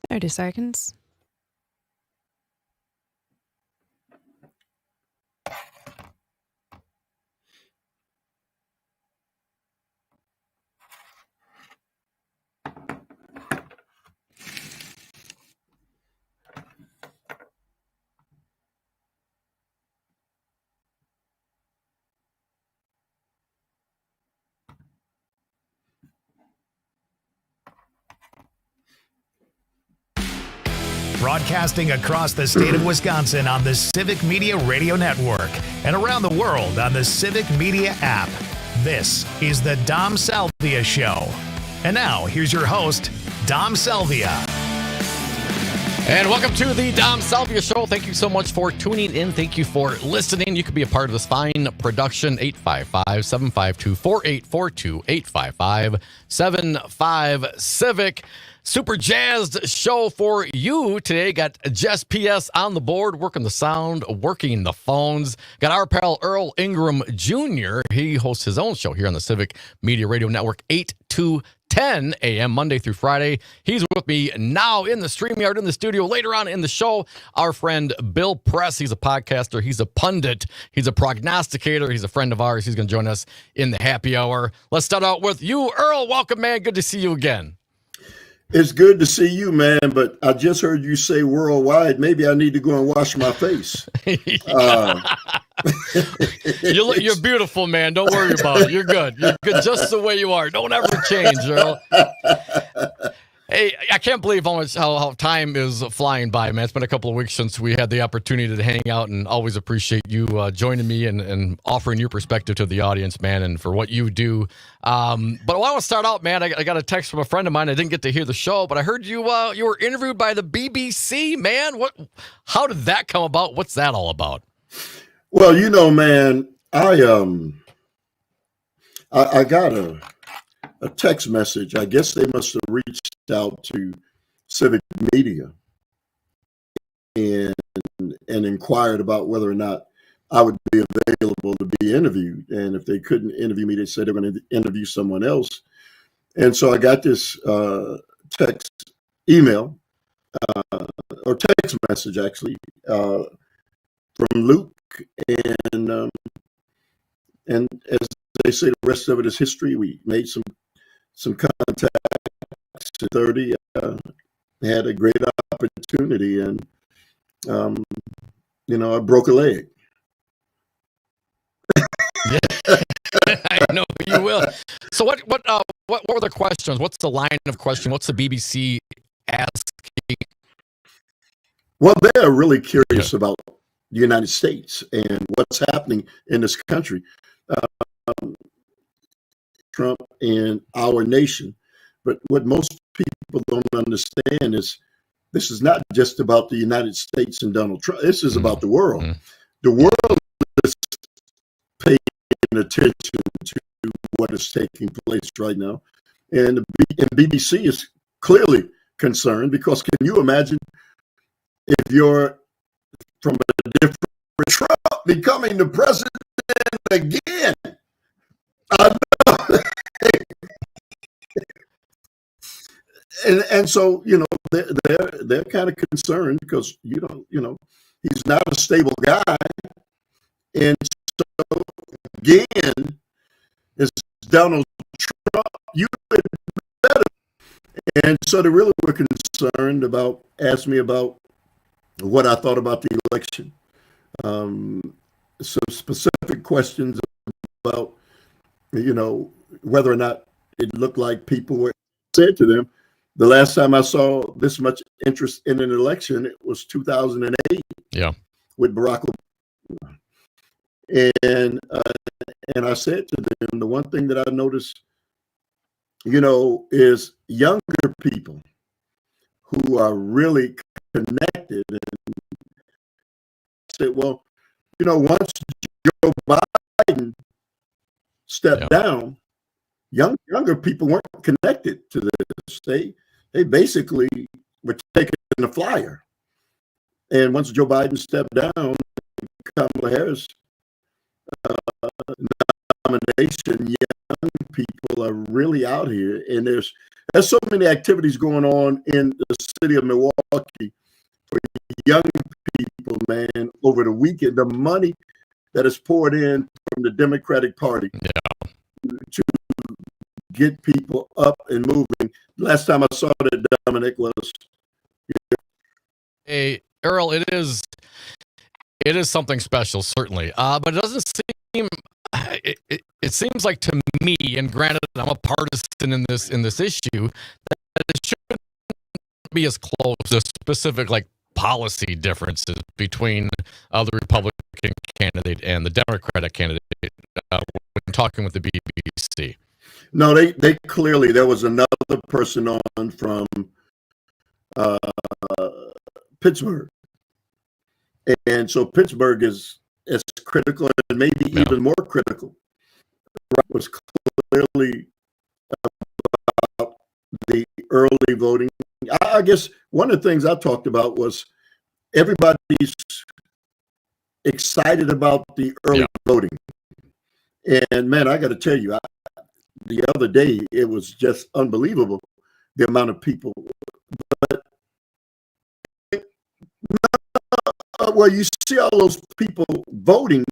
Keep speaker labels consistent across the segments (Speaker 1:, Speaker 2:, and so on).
Speaker 1: 30 seconds.
Speaker 2: Broadcasting across the state of Wisconsin on the Civic Media Radio Network and around the world on the Civic Media app. This is the Dom Salvia Show. And now, here's your host, Dom Salvia.
Speaker 3: And welcome to the Dom Salvia Show. Thank you so much for tuning in. Thank you for listening. You can be a part of this fine production. 855-752-4842. 855-75-CIVIC. Super jazzed show for you today. Got Jess PS on the board, working the sound, working the phones. Got our pal Earl Ingram Jr. He hosts his own show here on the Civic Media Radio Network, 8 to 10 a.m. Monday through Friday. He's with me now in the StreamYard in the studio. Later on in the show, our friend Bill Press. He's a podcaster. He's a pundit. He's a prognosticator. He's a friend of ours. He's going to join us in the happy hour. Let's start out with you, Earl. Welcome, man. Good to see you again.
Speaker 4: It's good to see you, man, but I just heard you say worldwide. Maybe I need to go and wash my face.
Speaker 3: You're beautiful, man. Don't worry about it. You're good. You're good just the way you are. Don't ever change, Earl. Hey, I can't believe how time is flying by, man. It's been a couple of weeks since we had the opportunity to hang out, and always appreciate you joining me and offering your perspective to the audience, man, and for what you do. But I want to start out, man. I got a text from a friend of mine. I didn't get to hear the show, but I heard you were interviewed by the BBC, man. How did that come about? What's that all about?
Speaker 4: Well, man, I got a text message. I guess they must have reached out to Civic Media and inquired about whether or not I would be available to be interviewed. And if they couldn't interview me, they said they're going to interview someone else. And so I got this email or text message, actually, from Luke. And as they say, the rest of it is history. We made some contacts at 30, had a great opportunity, and I broke a leg.
Speaker 3: I know you will. So what were the questions? What's the line of question? What's the BBC asking?
Speaker 4: Well, they're really curious about the United States and what's happening in this country. Trump and our nation. But what most people don't understand is this is not just about the United States and Donald Trump. This is about the world. The world is paying attention to what is taking place right now. And the BBC is clearly concerned, because can you imagine if you're from a different Trump becoming the president again? I know. And so, they're kind of concerned because, he's not a stable guy. And so, again, it's Donald Trump, you better. And so they really were concerned asked me about what I thought about the election. Some specific questions about, whether or not it looked like people were said to them. The last time I saw this much interest in an election, it was 2008.
Speaker 3: Yeah,
Speaker 4: with Barack Obama. And I said to them, the one thing that I noticed, is younger people who are really connected. And I said, well, once Joe Biden stepped down, younger people weren't connected to this. They basically were taking the flyer. And once Joe Biden stepped down, Kamala Harris nomination, young people are really out here, and there's there's so many activities going on in the city of Milwaukee for young people, man, over the weekend. The money that is poured in from the Democratic Party to get people up and moving. Last time I saw that, Dominic, was
Speaker 3: Hey, Earl, it is something special, certainly. But it doesn't seem. It seems like to me, and granted, I'm a partisan in this issue, that it shouldn't be as close to specific like policy differences between the Republican candidate and the Democratic candidate when talking with the BBC.
Speaker 4: no, they clearly, there was another person on from Pittsburgh, and so Pittsburgh is as critical and maybe even more critical. Right, was clearly about the early voting. I guess one of the things I talked about was everybody's excited about the early voting. And man, I got to tell you, the other day, it was just unbelievable, the amount of people. But well, you see all those people voting,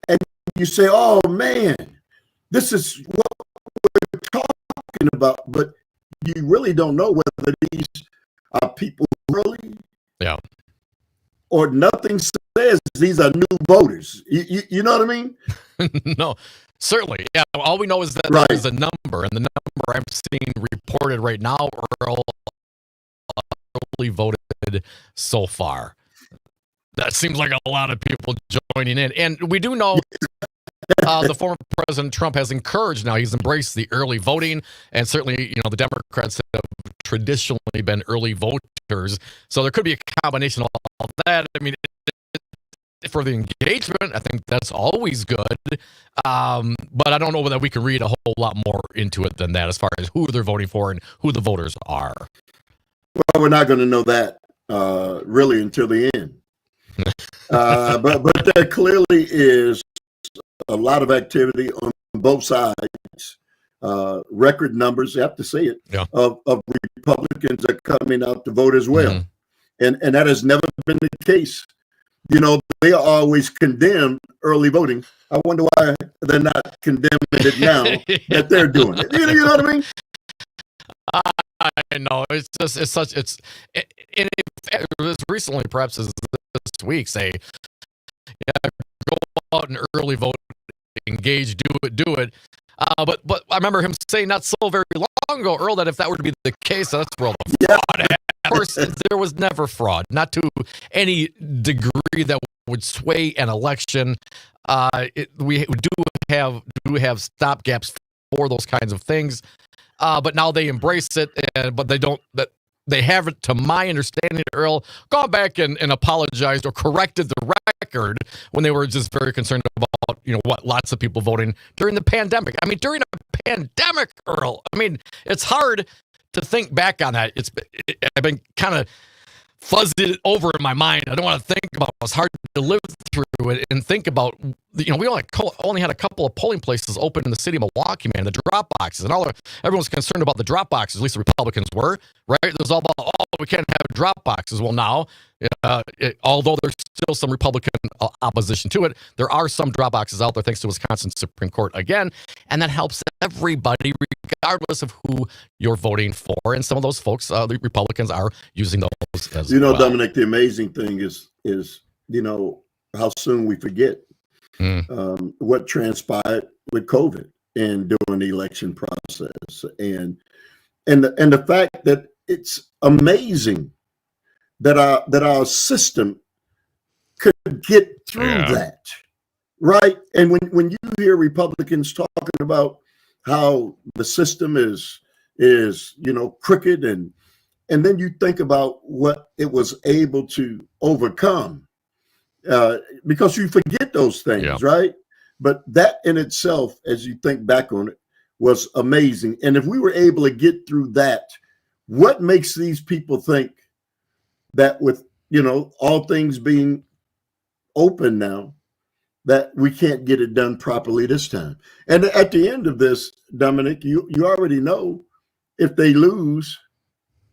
Speaker 4: and you say, oh man, this is what we're talking about. But you really don't know whether these are people really, or nothing says these are new voters. You know what I mean?
Speaker 3: No, certainly. Yeah. All we know is that
Speaker 4: Right.
Speaker 3: there's a number, and the number I'm seeing reported right now, Earl, early voted so far. That seems like a lot of people joining in. And we do know the former President Trump has encouraged now, he's embraced the early voting. And certainly, the Democrats have traditionally been early voters. So there could be a combination of all that. I mean, for the engagement, I think that's always good. But I don't know whether we can read a whole lot more into it than that as far as who they're voting for and who the voters are.
Speaker 4: Well, we're not going to know that really until the end. But there clearly is a lot of activity on both sides. Record numbers, you have to say it, of Republicans are coming out to vote as well. And that has never been the case. They are always condemned early voting. I wonder why they're not condemning it now that they're doing it. You know what I mean?
Speaker 3: I know. It was recently, perhaps this week, say, go out and early vote, engage, do it. But I remember him saying not so very long ago, Earl, that if that were to be the case, that's where all the fraud. Of course, there was never fraud, not to any degree that would sway an election. We do have stopgaps for those kinds of things. But now they embrace it, but they don't. They haven't, to my understanding, Earl, gone back and apologized or corrected the record when they were just very concerned about, lots of people voting during the pandemic. I mean, during a pandemic, Earl, it's hard to think back on that. I've been kind of fuzzed over in my mind. I don't want to think about it. It's hard to live through it and think about, we only had a couple of polling places open in the city of Milwaukee, man, the drop boxes. And everyone's concerned about the drop boxes, at least the Republicans were, right? It was all about, we can't have drop boxes. Well, now, although there's still some Republican opposition to it, there are some drop boxes out there thanks to Wisconsin Supreme Court again. And that helps everybody, regardless of who you're voting for. And some of those folks, the Republicans, are using those as well.
Speaker 4: Dominic, the amazing thing is how soon we forget what transpired with COVID and during the election process, and the fact that it's amazing that our system could get through that, right? And when you hear Republicans talking about how the system is crooked, and then you think about what it was able to overcome, because you forget those things, right? But that in itself, as you think back on it, was amazing. And if we were able to get through that, what makes these people think that with, all things being open now, that we can't get it done properly this time? And at the end of this, Dominic, you already know if they lose,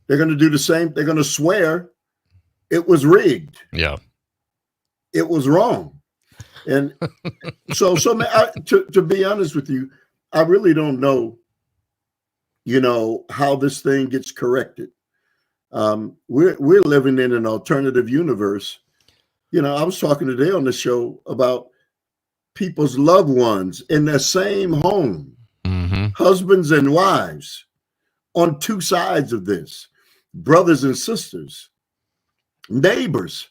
Speaker 4: they're going to do the same. They're going to swear it was rigged.
Speaker 3: Yeah.
Speaker 4: It was wrong. And so man, to be honest with you, I really don't know, how this thing gets corrected. We're living in an alternative universe. I was talking today on the show about people's loved ones in their same home, husbands and wives on two sides of this, brothers and sisters, neighbors.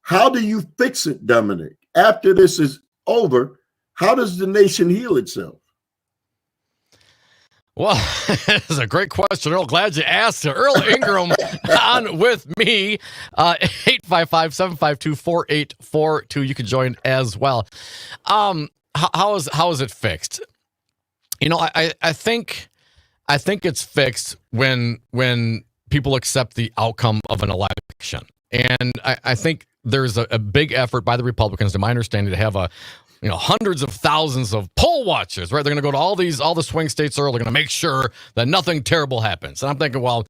Speaker 4: How do you fix it, Dominic? After this is over, how does the nation heal itself?
Speaker 3: Well, it's a great question, Earl. Glad you asked it. Earl Ingram on with me, 855-752-4842. You can join as well. How is it fixed? I think it's fixed when people accept the outcome of an election. And I think there's a big effort by the Republicans, to my understanding, to have hundreds of thousands of poll watchers, right? They're going to go to all the swing states early. They're going to make sure that nothing terrible happens. And I'm thinking, well,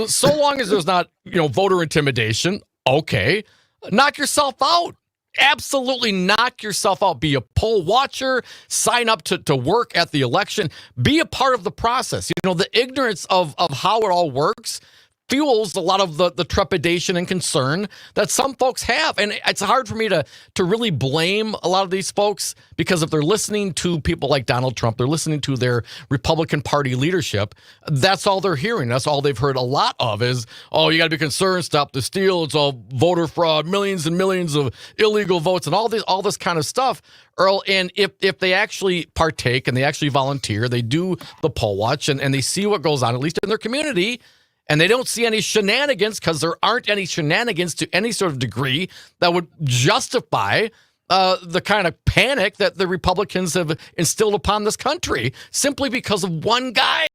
Speaker 3: so long as there's not, voter intimidation, okay, knock yourself out. Absolutely knock yourself out. Be a poll watcher, sign up to work at the election, be a part of the process. The ignorance of how it all works fuels a lot of the trepidation and concern that some folks have. And it's hard for me to really blame a lot of these folks, because if they're listening to people like Donald Trump, they're listening to their Republican Party leadership, that's all they're hearing. That's all they've heard a lot of is, oh, you got to be concerned, stop the steal, it's all voter fraud, millions and millions of illegal votes, and all this kind of stuff, Earl. And if they actually partake and they actually volunteer, they do the poll watch and they see what goes on, at least in their community, and they don't see any shenanigans, because there aren't any shenanigans to any sort of degree that would justify the kind of panic that the Republicans have instilled upon this country simply because of one guy.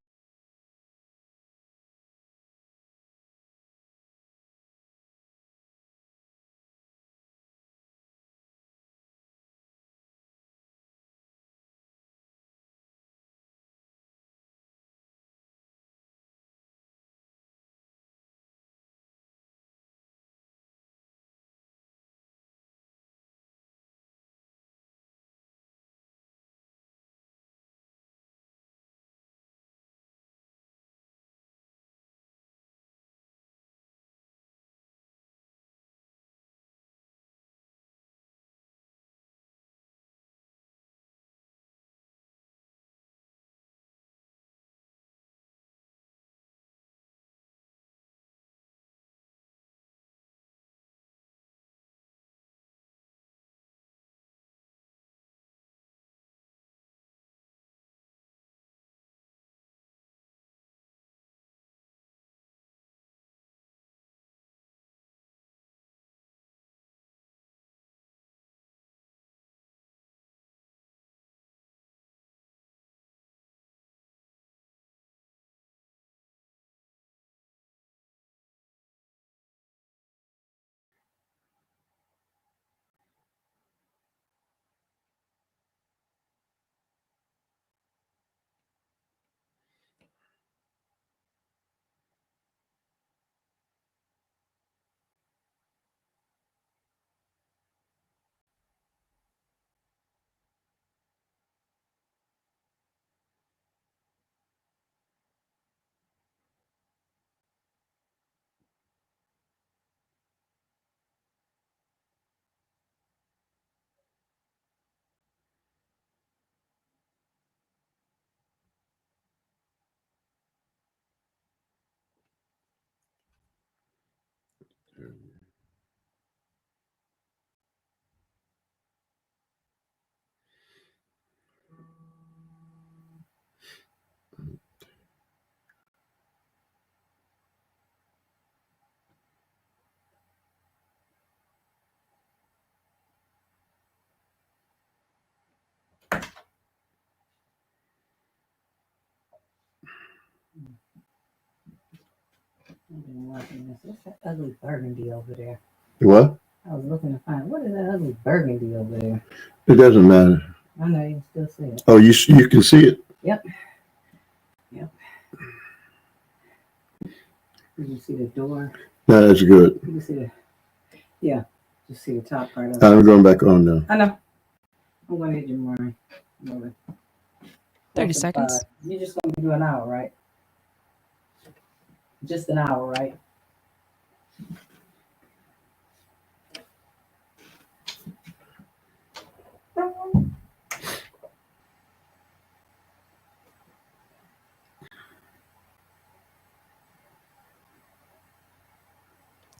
Speaker 1: I've been watching this. What's that ugly burgundy over there?
Speaker 4: What?
Speaker 1: I was looking to find, what is that ugly burgundy over there?
Speaker 4: It doesn't matter.
Speaker 1: I know you can still see it.
Speaker 4: Oh, you can see it?
Speaker 1: Yep. Yep. You can see the door.
Speaker 4: No, that's good.
Speaker 1: You can see just see the top part of it.
Speaker 4: I'm going back on now.
Speaker 1: I know. I'm going to hit you more.
Speaker 5: 30 seconds.
Speaker 1: You're just going to do an hour, right? Just an hour, right?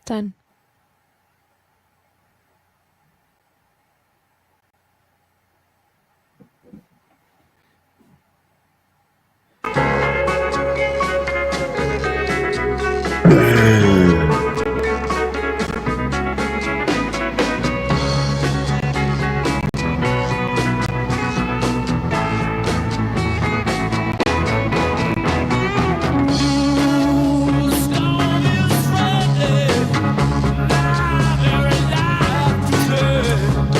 Speaker 5: Done.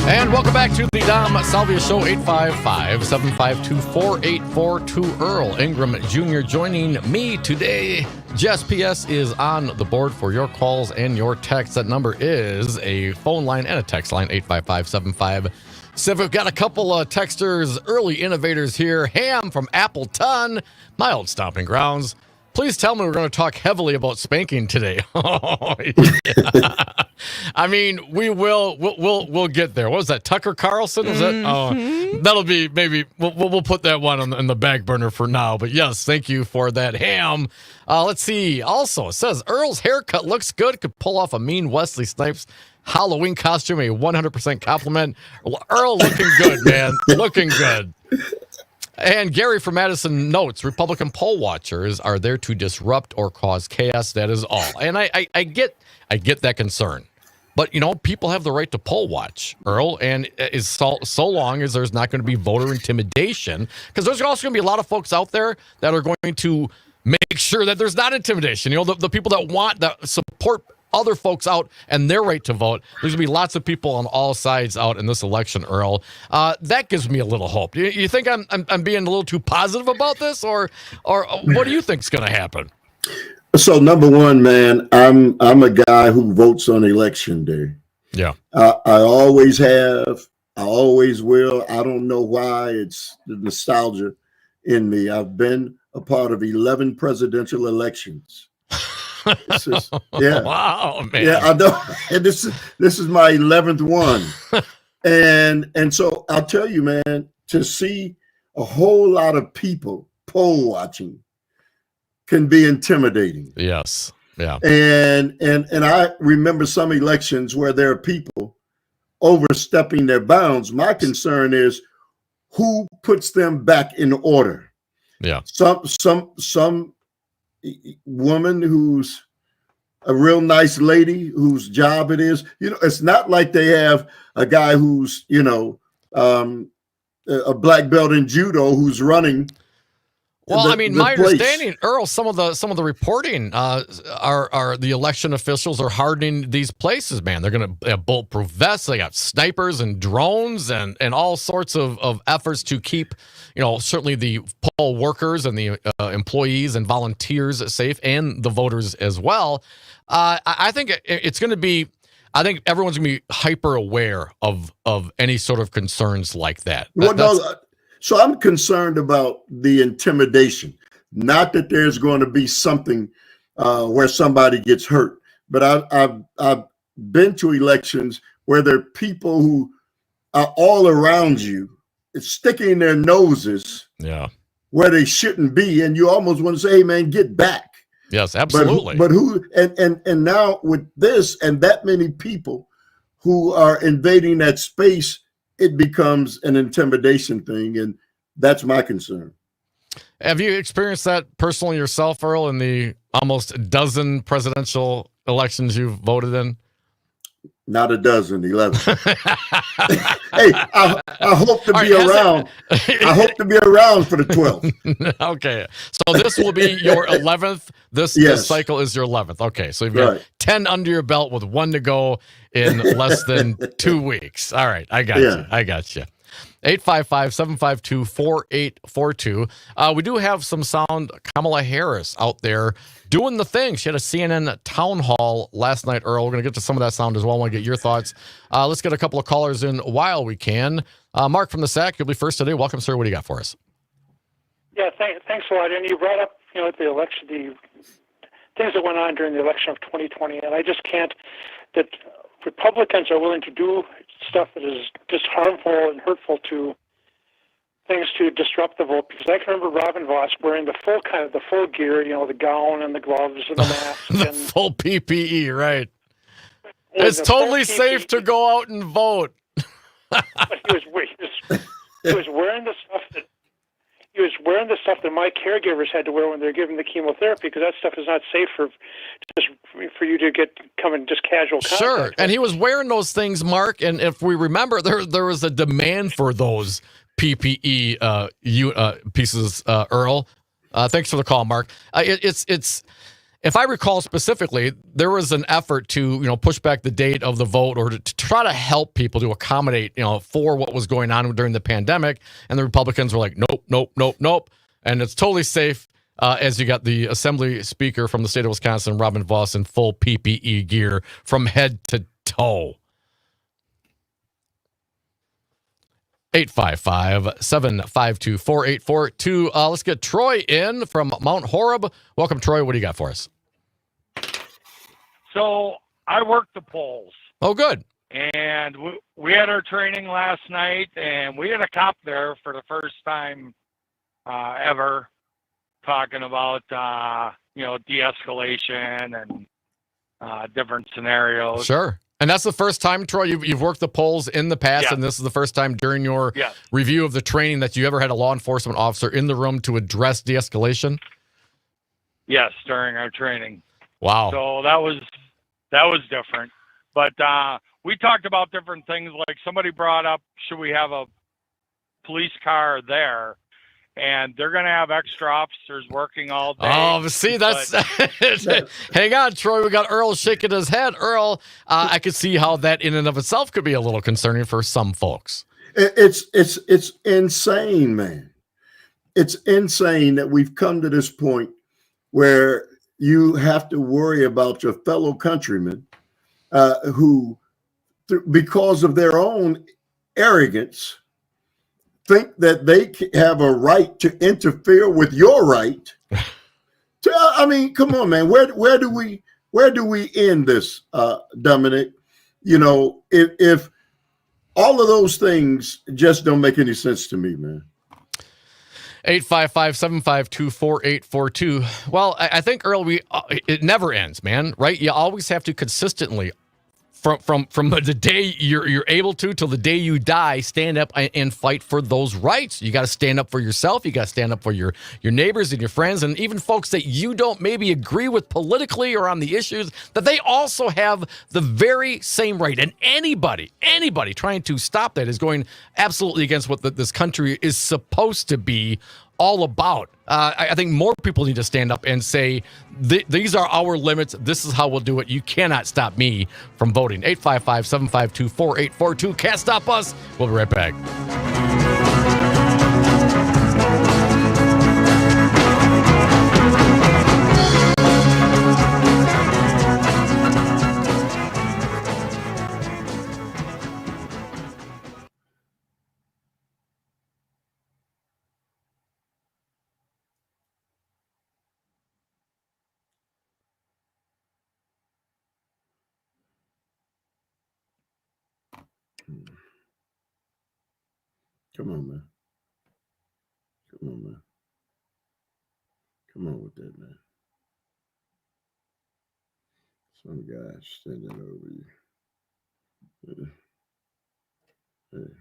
Speaker 3: And welcome back to the Dom Salvia Show, 855-752-4842. Earl Ingram Jr. joining me today. Jess PS is on the board for your calls and your texts. That number is a phone line and a text line, 855-75. So we've got a couple of texters, early innovators here. Ham from Appleton, my old stomping grounds. Please tell me we're going to talk heavily about spanking today. Oh, yeah. I mean, we'll get there. What was that? Tucker Carlson? Was that? Oh, that'll be maybe. We'll put that one on the back burner for now. But yes, thank you for that, Ham. Let's see. Also, it says Earl's haircut looks good. Could pull off a mean Wesley Snipes Halloween costume. A 100% compliment. Earl looking good, man. Looking good. And Gary from Madison notes, Republican poll watchers are there to disrupt or cause chaos. That is all. And I get that concern. But, people have the right to poll watch, Earl, and is so long as there's not going to be voter intimidation, because there's also going to be a lot of folks out there that are going to make sure that there's not intimidation. The people that support other folks out and their right to vote. There's going to be lots of people on all sides out in this election, Earl. That gives me a little hope. You think I'm being a little too positive about this, or what do you think's going to happen?
Speaker 4: So number one, man, I'm a guy who votes on election day.
Speaker 3: Yeah.
Speaker 4: I always have. I always will. I don't know why. It's the nostalgia in me. I've been a part of 11 presidential elections.
Speaker 3: Wow, man.
Speaker 4: Yeah, I know. And this is my 11th one. And so I'll tell you, man, to see a whole lot of people poll watching can be intimidating.
Speaker 3: Yes. Yeah.
Speaker 4: And I remember some elections where there are people overstepping their bounds. My concern is who puts them back in order.
Speaker 3: Yeah.
Speaker 4: Some woman who's a real nice lady whose job it is, it's not like they have a guy who's, a black belt in judo who's running.
Speaker 3: Well, my understanding, Earl, some of the reporting are the election officials are hardening these places, man. They're going to have bulletproof vests. They got snipers and drones and all sorts of efforts to keep, certainly the poll workers and the employees and volunteers safe, and the voters as well. I think it's going to be. I think everyone's going to be hyper aware of any sort of concerns like that.
Speaker 4: So I'm concerned about the intimidation, not that there's going to be something where somebody gets hurt, but I've been to elections where there are people who are all around you, sticking their noses where they shouldn't be, and you almost want to say, "Hey, man, get back."
Speaker 3: Yes, absolutely.
Speaker 4: But who? And now with this and that many people who are invading that space, it becomes an intimidation thing, and that's my concern.
Speaker 3: Have you experienced that personally yourself, Earl, in the almost dozen presidential elections you've voted in?
Speaker 4: Not a dozen, 11. Hey, I hope to be around. I hope to be around for the 12th.
Speaker 3: Okay. So this will be your 11th. This cycle is your 11th. Okay. So you've got 10 under your belt with one to go in less than 2 weeks. All right. I got you. 855-752-4842. We do have some sound. Kamala Harris out there doing the thing. She had a CNN town hall last night, Earl. We're going to get to some of that sound as well. I want to get your thoughts. Let's get a couple of callers in while we can. Mark from the SAC, you'll be first today. Welcome, sir. What do you got for us?
Speaker 5: Yeah, thanks a lot. And you brought up, the election, the things that went on during the election of 2020, and I just can't, that Republicans are willing to do stuff that is just harmful and hurtful to things to disrupt the vote. Because I can remember Robin Voss wearing the full gear, the gown and the gloves and the mask.
Speaker 3: The
Speaker 5: and
Speaker 3: full PPE, right. It's totally safe to go out and vote.
Speaker 5: But he was wearing the stuff that my caregivers had to wear when they're giving the chemotherapy, because that stuff is not safe for you to come in just casual contact.
Speaker 3: Sure, and he was wearing those things, Mark. And if we remember, there was a demand for those PPE pieces, Earl. Thanks for the call, Mark. It's if I recall specifically, there was an effort to push back the date of the vote, or to try to help people, to accommodate for what was going on during the pandemic. And the Republicans were like, nope, and it's totally safe. As you got the Assembly Speaker from the state of Wisconsin, Robin Voss, in full PPE gear from head to toe. 855-752-4842. Let's get Troy in from Mount Horeb. Welcome, Troy. What do you got for us?
Speaker 6: So I worked the polls.
Speaker 3: Oh, good.
Speaker 6: And we had our training last night, and we had a cop there for the first time ever, talking about, de-escalation and different scenarios.
Speaker 3: Sure. And that's the first time, Troy, you've worked the polls in the past,
Speaker 6: Yeah.
Speaker 3: and this is the first time during your review of the training that you ever had a law enforcement officer in the room to address de-escalation?
Speaker 6: Yes, during our training.
Speaker 3: Wow.
Speaker 6: So that was different. But we talked about different things. Like somebody brought up, should we have a police car there? And they're going to have extra officers working all day.
Speaker 3: Oh, see, that's hang on, Troy. We got Earl shaking his head. Earl, I could see how that in and of itself could be a little concerning for some folks.
Speaker 4: It's insane, man. It's insane that we've come to this point where you have to worry about your fellow countrymen who, because of their own arrogance, think that they have a right to interfere with your right. I mean, come on, man. Where do we end this, Dominic? If all of those things just don't make any sense to me, man.
Speaker 3: 855-752-4842. Well, I think, Earl, it never ends, man, right? You always have to consistently, from the day you're able to till the day you die, stand up and fight for those rights. You got to stand up for yourself. You got to stand up for your neighbors and your friends, and even folks that you don't maybe agree with politically or on the issues, that they also have the very same right. And anybody trying to stop that is going absolutely against what this country is supposed to be all about. I think more people need to stand up and say, these are our limits. This is how we'll do it. You cannot stop me from voting. 855-752-4842. Can't stop us. We'll be right back.
Speaker 4: Come on, man. Come on with that, man. Some guy standing over you. Hey.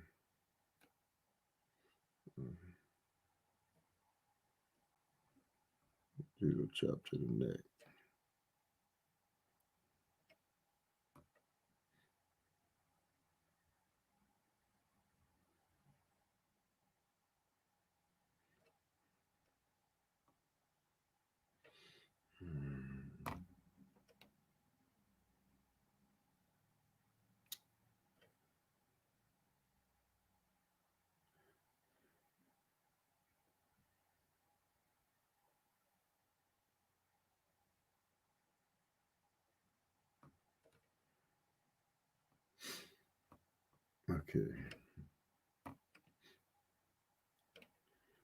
Speaker 4: You chop to the neck. Okay.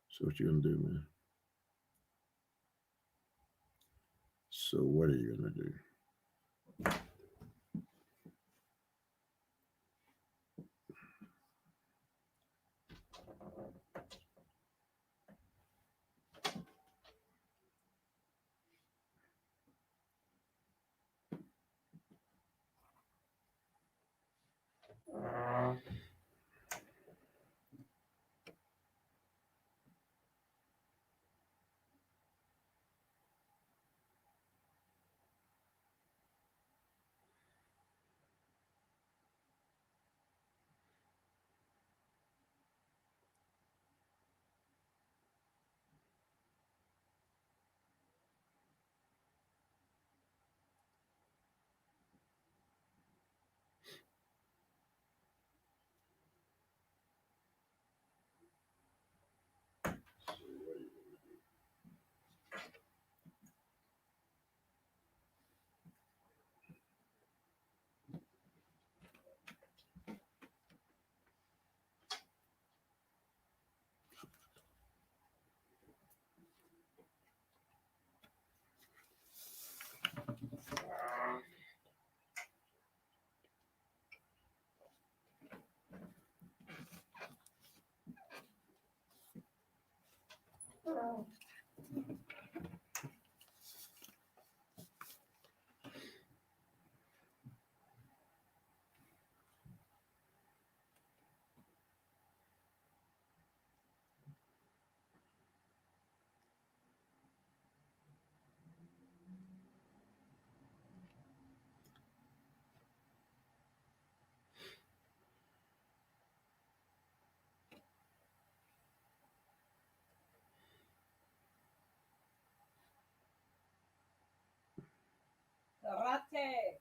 Speaker 4: So what you gonna do, man? So what are you gonna do?
Speaker 1: Karate.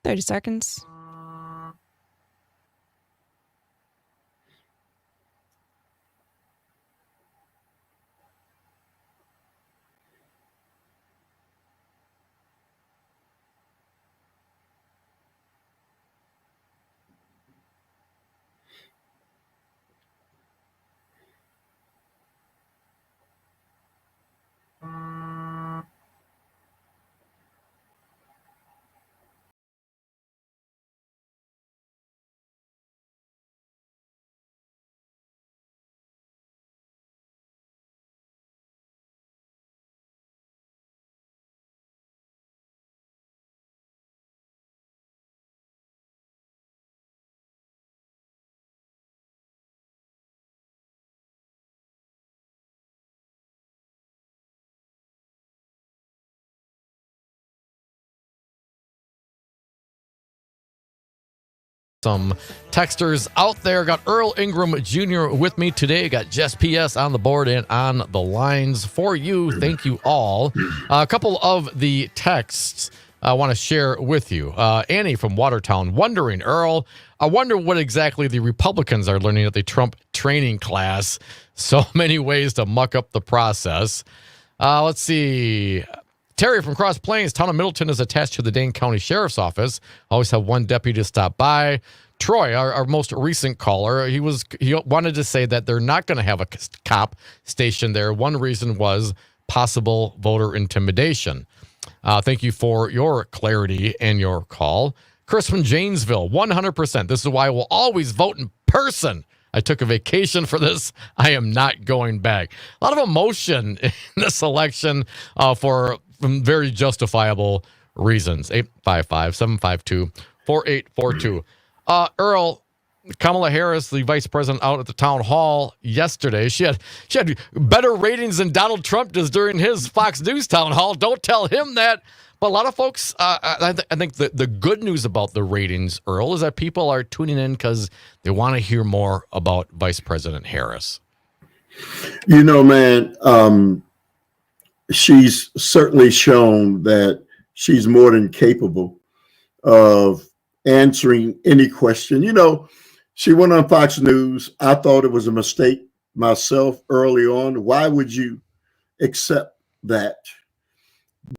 Speaker 7: 30 seconds.
Speaker 3: Some texters out there. Got Earl Ingram Jr. with me today. Got Jess PS on the board and on the lines for you. Thank you all. A couple of the texts I want to share with you. Annie from Watertown wondering, Earl, I wonder what exactly the Republicans are learning at the Trump training class. So many ways to muck up the process. Let's see. Terry from Cross Plains, town of Middleton is attached to the Dane County Sheriff's Office. Always have one deputy to stop by. Troy, our most recent caller, he wanted to say that they're not going to have a cop stationed there. One reason was possible voter intimidation. Thank you for your clarity and your call. Chris from Janesville, 100%. This is why I will always vote in person. I took a vacation for this. I am not going back. A lot of emotion in this election for very justifiable reasons. 855-752-4842. Earl, Kamala Harris, the vice president, out at the town hall yesterday. She had better ratings than Donald Trump does during his Fox News town hall. Don't tell him that. But a lot of folks, I think the good news about the ratings, Earl, is that people are tuning in because they want to hear more about Vice President Harris.
Speaker 4: You know, man, she's certainly shown that she's more than capable of answering any question. You know, she went on Fox News. I thought it was a mistake myself early on. Why would you accept that?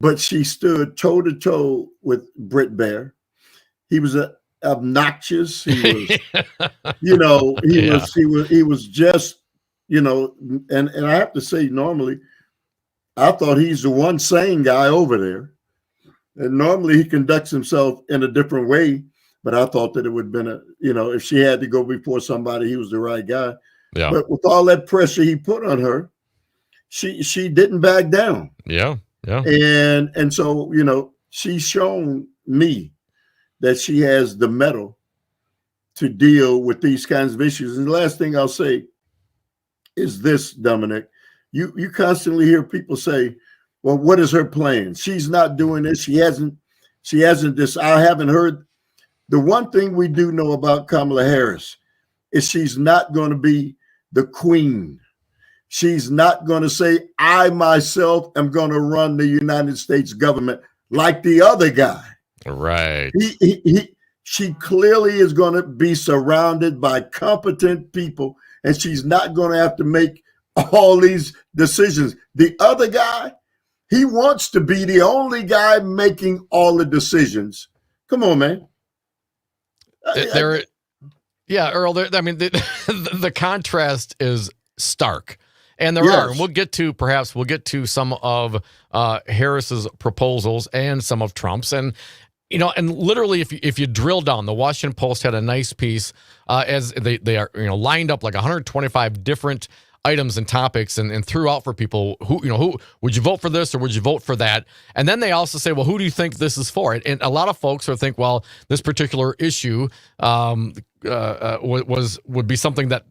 Speaker 4: But she stood toe to toe with Brit Baier. He was obnoxious. He was, you know, he was just, you know, and I have to say, normally, I thought he's the one sane guy over there. And normally he conducts himself in a different way. But I thought that it would have been if she had to go before somebody, he was the right guy.
Speaker 3: Yeah.
Speaker 4: But with all that pressure he put on her, she didn't back down.
Speaker 3: Yeah. Yeah.
Speaker 4: And so, you know, she's shown me that she has the mettle to deal with these kinds of issues. And the last thing I'll say is this, Dominic. You constantly hear people say, well, what is her plan? She's not doing this. She hasn't this. I haven't heard. The one thing we do know about Kamala Harris is she's not going to be the queen. She's not going to say, I myself am going to run the United States government like the other guy.
Speaker 3: Right.
Speaker 4: She clearly is going to be surrounded by competent people, and she's not going to have to make all these decisions. The other guy, he wants to be the only guy making all the decisions. Come on, man.
Speaker 3: Yeah, Earl, I mean, the contrast is stark. And there are, and we'll get to some of Harris's proposals and some of Trump's. And, you know, and literally if you drill down, the Washington Post had a nice piece as they are, you know, lined up like 125 different items and topics and threw out for people who would you vote for this or would you vote for that? And then they also say, well, who do you think this is for? And a lot of folks would think, well, this particular issue would be something that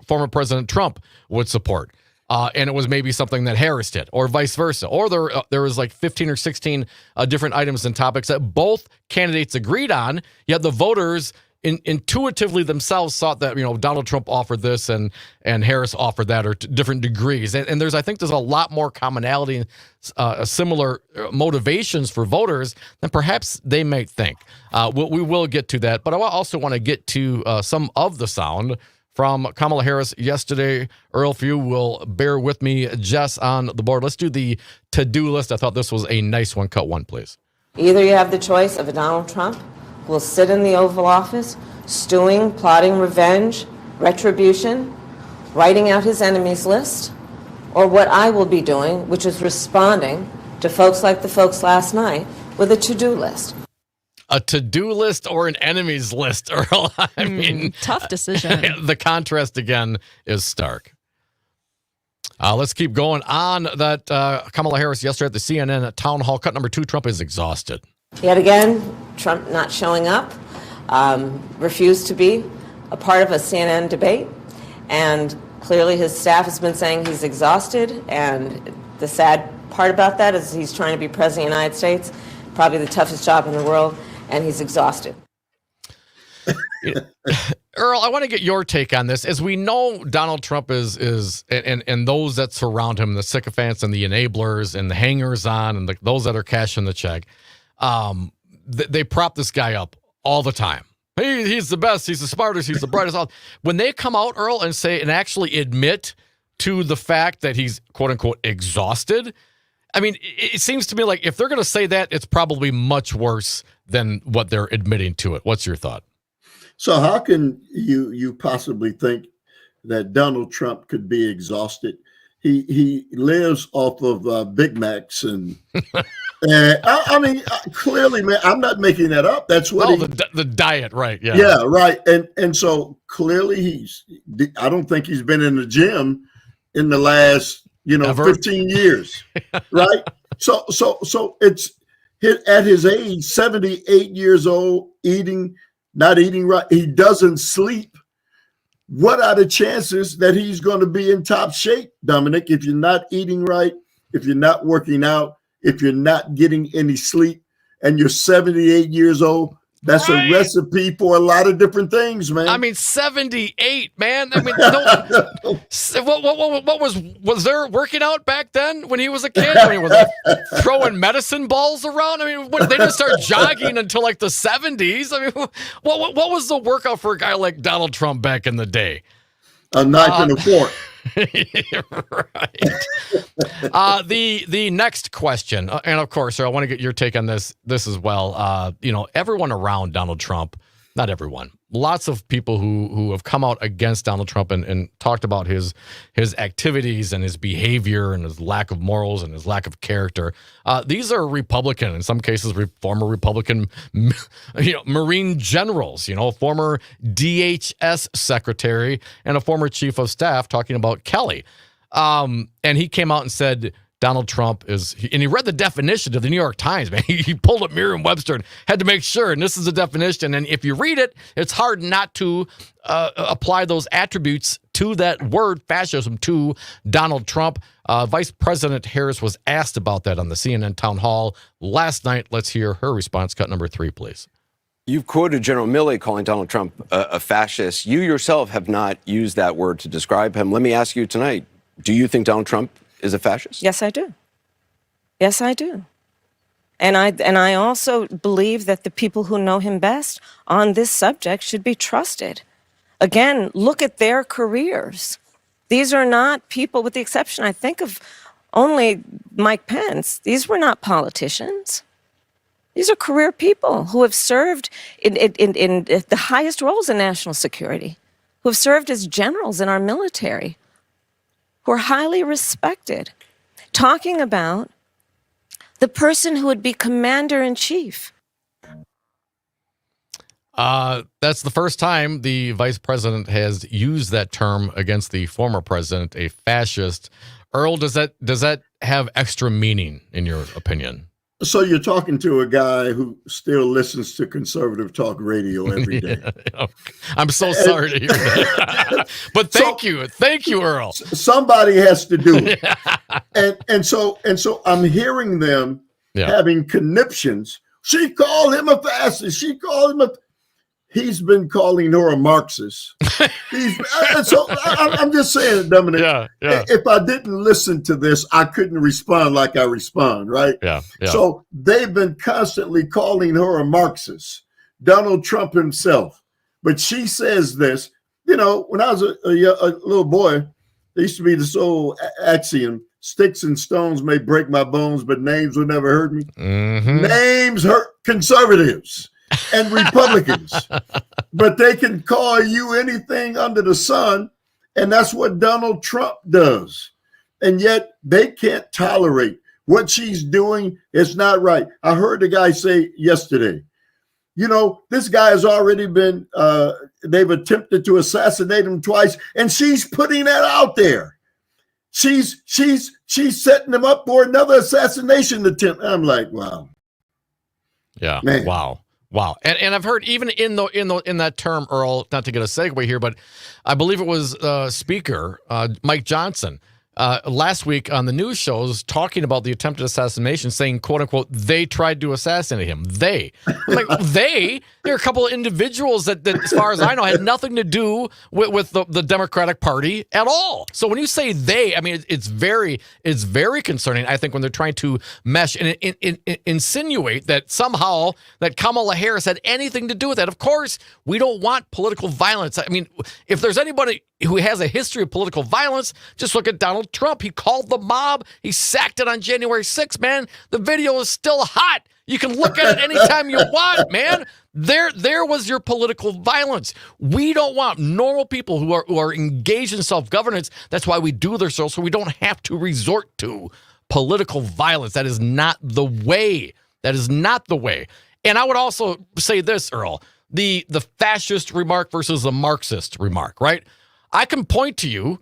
Speaker 3: former President Trump would support. And it was maybe something that Harris did or vice versa. Or there was like 15 or 16 different items and topics that both candidates agreed on, yet the voters intuitively themselves thought that, you know, Donald Trump offered this and Harris offered that, or different degrees. And there's a lot more commonality and similar motivations for voters than perhaps they might think. We will get to that, but I also want to get to some of the sound from Kamala Harris yesterday. Earl, if you will bear with me, Jess on the board. Let's do the to-do list. I thought this was a nice one. Cut one, please.
Speaker 8: Either you have the choice of a Donald Trump who will sit in the Oval Office, stewing, plotting revenge, retribution, writing out his enemies list, or what I will be doing, which is responding to folks like the folks last night with a to-do list.
Speaker 3: A to-do list or an enemies list, Earl? I mean,
Speaker 7: tough decision.
Speaker 3: The contrast again is stark. Let's keep going on that Kamala Harris yesterday at the CNN town hall. Cut number 2, Trump is exhausted.
Speaker 8: Yet again, Trump not showing up, refused to be a part of a CNN debate, and clearly his staff has been saying he's exhausted, and the sad part about that is he's trying to be president of the United States, probably the toughest job in the world, and he's exhausted.
Speaker 3: Earl, I want to get your take on this. As we know, Donald Trump is and those that surround him, the sycophants and the enablers and the hangers-on and those that are cashing the check, they prop this guy up all the time. He's the best. He's the smartest. He's the brightest. When they come out, Earl, and say and actually admit to the fact that he's quote-unquote exhausted, I mean, it seems to me like if they're going to say that, it's probably much worse than what they're admitting to it. What's your thought?
Speaker 4: So how can you possibly think that Donald Trump could be exhausted? He lives off of Big Macs and I mean, clearly, man, I'm not making that up. That's what
Speaker 3: the diet, right? Yeah.
Speaker 4: Yeah, right. And so clearly I don't think he's been in the gym in the last,
Speaker 3: Ever?
Speaker 4: 15 years, right? So it's at his age, 78 years old, not eating right. He doesn't sleep. What are the chances that he's going to be in top shape, Dominic, if you're not eating right, if you're not working out, if you're not getting any sleep, and you're 78 years old? That's
Speaker 3: right.
Speaker 4: A recipe for a lot of different things, man.
Speaker 3: I mean, 78, man. I mean, no, what was there working out back then when he was a kid? I mean, was they throwing medicine balls around? I mean, they didn't start jogging until like the 70s. I mean, what was the workout for a guy like Donald Trump back in the day?
Speaker 4: A knife and a fork.
Speaker 3: Right. The next question, and of course, sir, I want to get your take on this as well. Everyone around Donald Trump, not everyone, lots of people who have come out against Donald Trump and talked about his activities and his behavior and his lack of morals and his lack of character. These are Republican, in some cases, former Republican, Marine generals, former DHS secretary and a former chief of staff talking about Kelly. And he came out and said Donald Trump and he read the definition of the New York Times, man. He pulled up Merriam-Webster and had to make sure, and this is the definition. And if you read it, it's hard not to apply those attributes to that word fascism to Donald Trump. Vice President Harris was asked about that on the CNN town hall last night. Let's hear her response. Cut number 3, please.
Speaker 9: You've quoted General Milley calling Donald Trump a fascist. You yourself have not used that word to describe him. Let me ask you tonight, do you think Donald Trump is a fascist?
Speaker 8: Yes, I do. Yes, I do. And I also believe that the people who know him best on this subject should be trusted. Again, look at their careers. These are not people, with the exception, I think, of only Mike Pence. These were not politicians. These are career people who have served in the highest roles in national security, who have served as generals in our military, who are highly respected. Talking about the person who would be commander-in-chief.
Speaker 3: That's the first time the vice president has used that term against the former president, a fascist. Earl, does that have extra meaning in your opinion?
Speaker 4: So you're talking to a guy who still listens to conservative talk radio every day.
Speaker 3: I'm so sorry to hear that. But thank you, Earl.
Speaker 4: Somebody has to do it. And so I'm hearing them having conniptions. She called him a fascist. She called him He's been calling her a Marxist. So I'm just saying, Dominic, if I didn't listen to this, I couldn't respond like I respond, right?
Speaker 3: Yeah.
Speaker 4: So they've been constantly calling her a Marxist, Donald Trump himself. But she says this, when I was a little boy, there used to be this old axiom, sticks and stones may break my bones, but names will never hurt me.
Speaker 3: Mm-hmm.
Speaker 4: Names hurt conservatives and Republicans, but they can call you anything under the sun, and that's what Donald Trump does. And yet they can't tolerate what she's doing. Is not right. I heard the guy say yesterday, this guy has already been, they've attempted to assassinate him twice, and she's putting that out there. She's setting him up for another assassination attempt. I'm like, wow.
Speaker 3: Yeah.
Speaker 4: Man.
Speaker 3: Wow. And I've heard even in that term, Earl, not to get a segue here, but I believe it was Speaker Mike Johnson last week on the news shows talking about the attempted assassination, saying, quote unquote, they tried to assassinate him. They. I'm like, there are a couple of individuals that, as far as I know, had nothing to do with the Democratic Party at all. So when you say they, I mean, it's very concerning, I think, when they're trying to mesh and insinuate that somehow that Kamala Harris had anything to do with that. Of course, we don't want political violence. I mean, if there's anybody who has a history of political violence, just look at Donald Trump. He called the mob. He sacked it on January 6th, man. The video is still hot. You can look at it anytime you want, man. There was your political violence. We don't want normal people who are engaged in self-governance. That's why we do this, so we don't have to resort to political violence. That is not the way. That is not the way. And I would also say this, Earl, the fascist remark versus the Marxist remark, right? I can point to you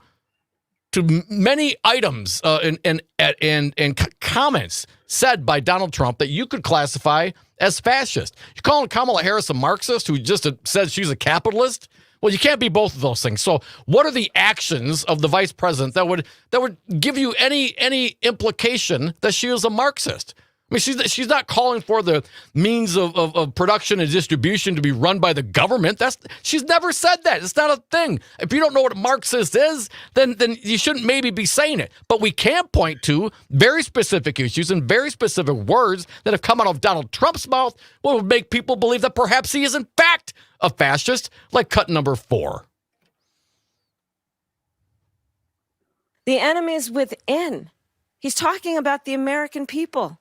Speaker 3: to many items and comments said by Donald Trump that you could classify as fascist. You calling Kamala Harris a Marxist who just says she's a capitalist? Well, you can't be both of those things. So, what are the actions of the vice president that would give you any implication that she is a Marxist? I mean, she's not calling for the means of production and distribution to be run by the government. She's never said that. It's not a thing. If you don't know what a Marxist is, then you shouldn't maybe be saying it. But we can point to very specific issues and very specific words that have come out of Donald Trump's mouth, what would make people believe that perhaps he is in fact a fascist, like cut number 4.
Speaker 10: The enemy's within. He's talking about the American people.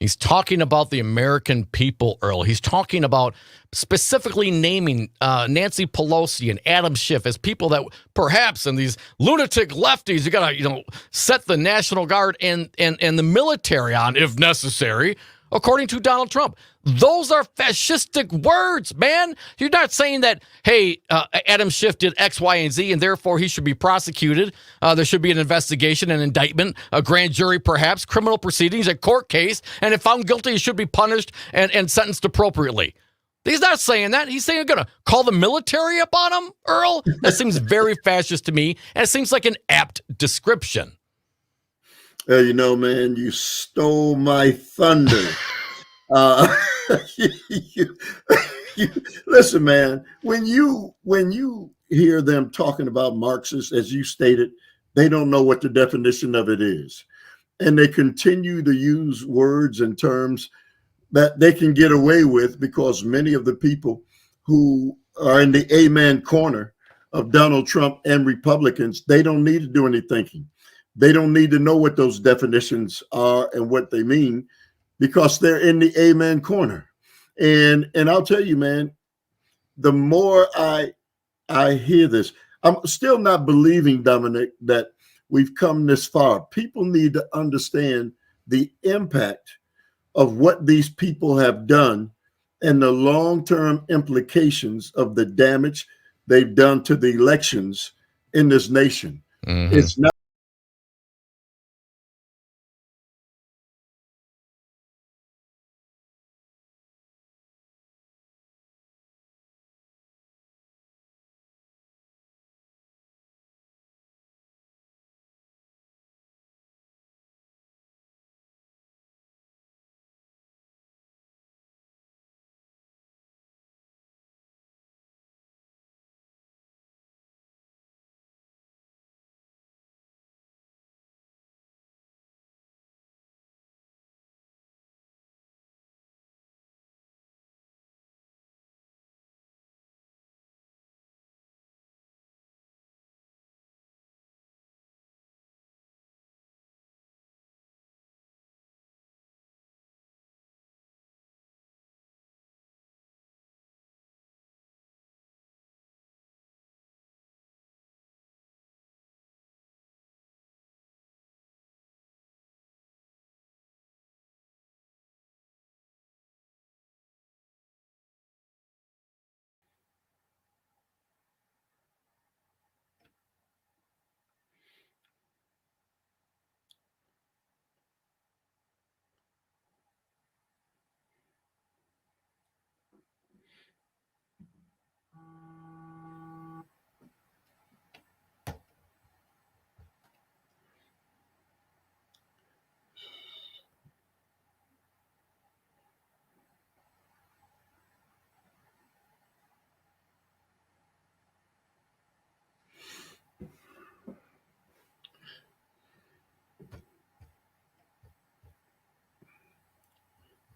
Speaker 3: He's talking about the American people, Earl. He's talking about specifically naming Nancy Pelosi and Adam Schiff as people that perhaps, and these lunatic lefties, you got to set the National Guard and the military on if necessary, according to Donald Trump. Those are fascistic words, man. You're not saying that, hey, Adam Schiff did X, Y, and Z, and therefore he should be prosecuted. There should be an investigation, an indictment, a grand jury perhaps, criminal proceedings, a court case, and if found guilty, he should be punished and sentenced appropriately. He's not saying that. He's saying you're going to call the military up on him, Earl? That seems very fascist to me, and it seems like an apt description.
Speaker 4: Man, you stole my thunder. Listen, man, when you hear them talking about Marxists, as you stated, they don't know what the definition of it is. And they continue to use words and terms that they can get away with because many of the people who are in the amen corner of Donald Trump and Republicans, they don't need to do any thinking. They don't need to know what those definitions are and what they mean, because they're in the amen corner. And I'll tell you, man, the more I hear this, I'm still not believing, Dominic, that we've come this far. People need to understand the impact of what these people have done and the long-term implications of the damage they've done to the elections in this nation. Mm-hmm. It's not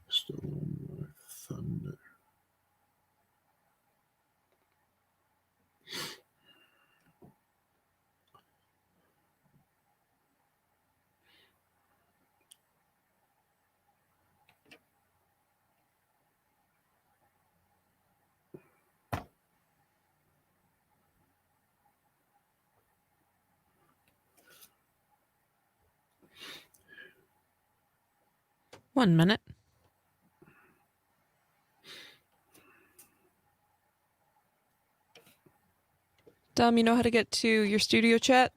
Speaker 4: stole my thunder.
Speaker 7: 1 minute. Dom, you know how to get to your studio chat?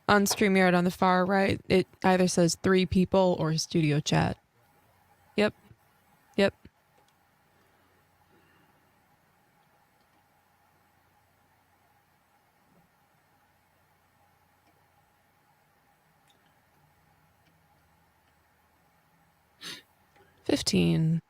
Speaker 7: On StreamYard on the far right, it either says 3 people or studio chat. Yep. Yep. $15.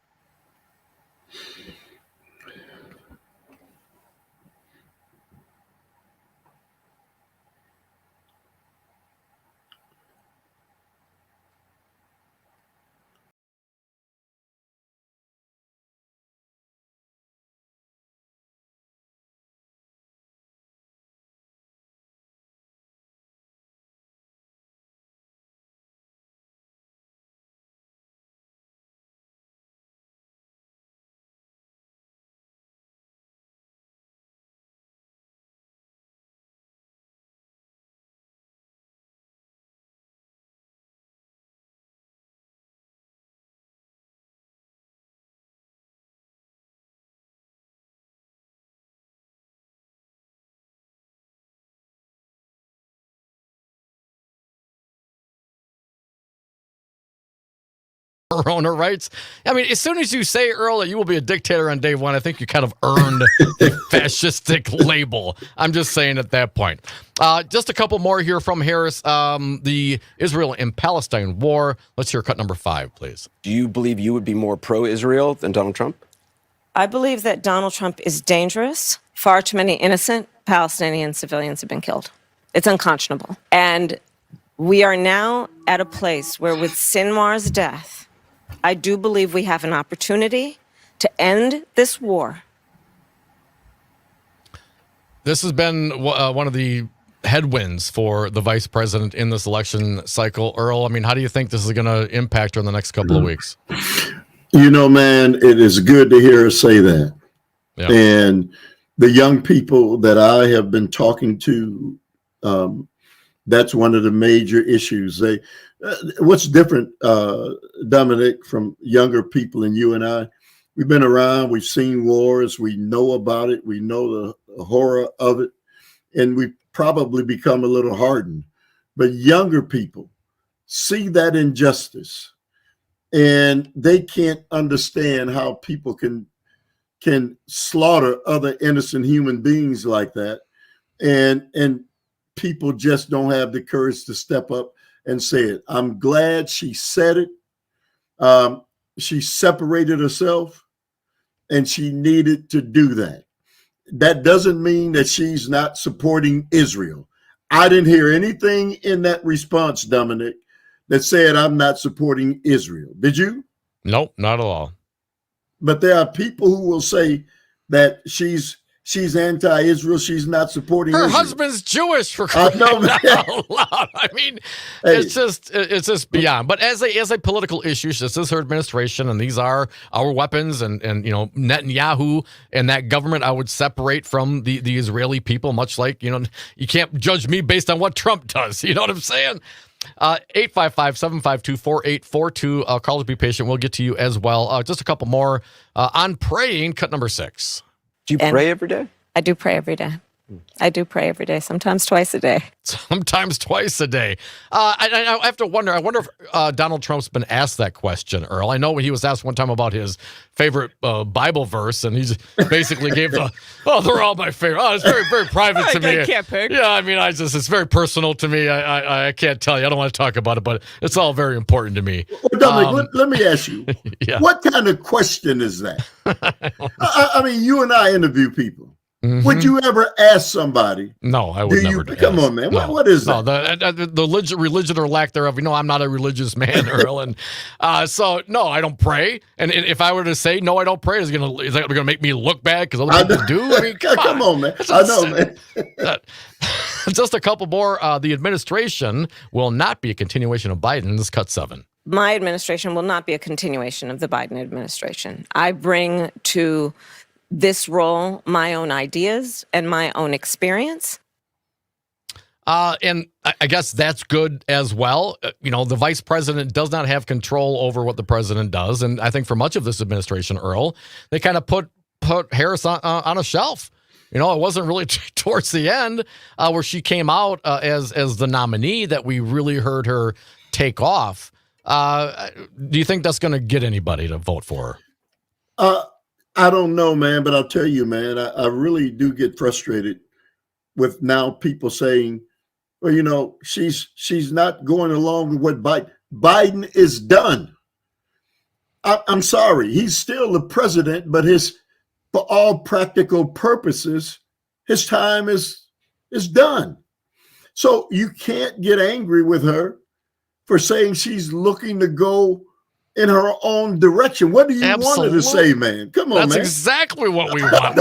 Speaker 3: Corona writes, I mean, as soon as you say, Earl, that you will be a dictator on day one, I think you kind of earned the fascistic label. I'm just saying at that point. Just a couple more here from Harris. The Israel and Palestine war. Let's hear cut number 5, please.
Speaker 9: Do you believe you would be more pro-Israel than Donald Trump?
Speaker 8: I believe that Donald Trump is dangerous. Far too many innocent Palestinian civilians have been killed. It's unconscionable. And we are now at a place where, with Sinwar's death, I do believe we have an opportunity to end this war.
Speaker 3: This has been one of the headwinds for the vice president in this election cycle. Earl, I mean, how do you think this is going to impact her in the next couple of weeks?
Speaker 4: You know, man, it is good to hear her say that.
Speaker 3: Yeah.
Speaker 4: And the young people that I have been talking to, that's one of the major issues. What's different, Dominic, from younger people and you and I, we've been around, we've seen wars, we know about it, we know the horror of it, and we've probably become a little hardened. But younger people see that injustice, and they can't understand how people can slaughter other innocent human beings like that, and people just don't have the courage to step up and say it. I'm glad she said it. She separated herself, and she needed to do that. That doesn't mean that she's not supporting Israel. I didn't hear anything in that response, Dominic, that said I'm not supporting Israel. Did you?
Speaker 3: Nope, not at all.
Speaker 4: But there are people who will say that she's anti-Israel. She's not supporting
Speaker 3: her
Speaker 4: Israel.
Speaker 3: husband's Jewish, for
Speaker 4: I know, man.
Speaker 3: I mean,
Speaker 4: Hey.
Speaker 3: it's just beyond. But as a political issue, this is her administration, and these are our weapons, and you know, Netanyahu and that government I would separate from the Israeli people, much like, you know, you can't judge me based on what Trump does. You know what I'm saying? 855-752-4842. Callers, be patient. We'll get to you as well. Just a couple more on praying. Cut number 6.
Speaker 9: Do you pray every day?
Speaker 8: I do pray every day. I do pray every day, sometimes twice a day.
Speaker 3: Sometimes twice a day. I have to wonder. I wonder if Donald Trump's been asked that question, Earl. I know when he was asked one time about his favorite Bible verse, and he basically gave the, they're all my favorite. Oh, it's very, very private to me.
Speaker 7: I can't pick.
Speaker 3: Yeah, I mean, it's very personal to me. I can't tell you. I don't want to talk about it, but it's all very important to me.
Speaker 4: Well, Dominic, let me ask you,
Speaker 3: Yeah.
Speaker 4: what kind of question is that? I mean, you and I interview people.
Speaker 3: Mhm.
Speaker 4: Would you ever ask somebody?
Speaker 3: No, I would never do
Speaker 4: Come
Speaker 3: that.
Speaker 4: on, man.
Speaker 3: No.
Speaker 4: What is
Speaker 3: No,
Speaker 4: that?
Speaker 3: the religion or lack thereof. You know, I'm not a religious man, Earl, and so no, I don't pray. And if I were to say no, I don't pray, is that gonna make me look bad because other people do? I mean,
Speaker 4: Come on, man. I know, man.
Speaker 3: Just a couple more. The administration will not be a continuation of Biden. This cut 7.
Speaker 10: my administration will not be a continuation of the Biden administration. I bring to this role my own ideas and my own experience.
Speaker 3: And I guess that's good as well. The vice president does not have control over what the president does. And I think for much of this administration, Earl, they kind of put Harris on a shelf. It wasn't really towards the end where she came out as the nominee that we really heard her take off. Do you think that's going to get anybody to vote for her?
Speaker 4: I don't know, man, but I'll tell you, man, I really do get frustrated with now people saying, well, she's not going along with what Biden is done. I'm sorry. He's still the president, but for all practical purposes, his time is done. So you can't get angry with her for saying she's looking to go in her own direction. What do you want her to say, man? Come on, man.
Speaker 3: That's exactly what we want.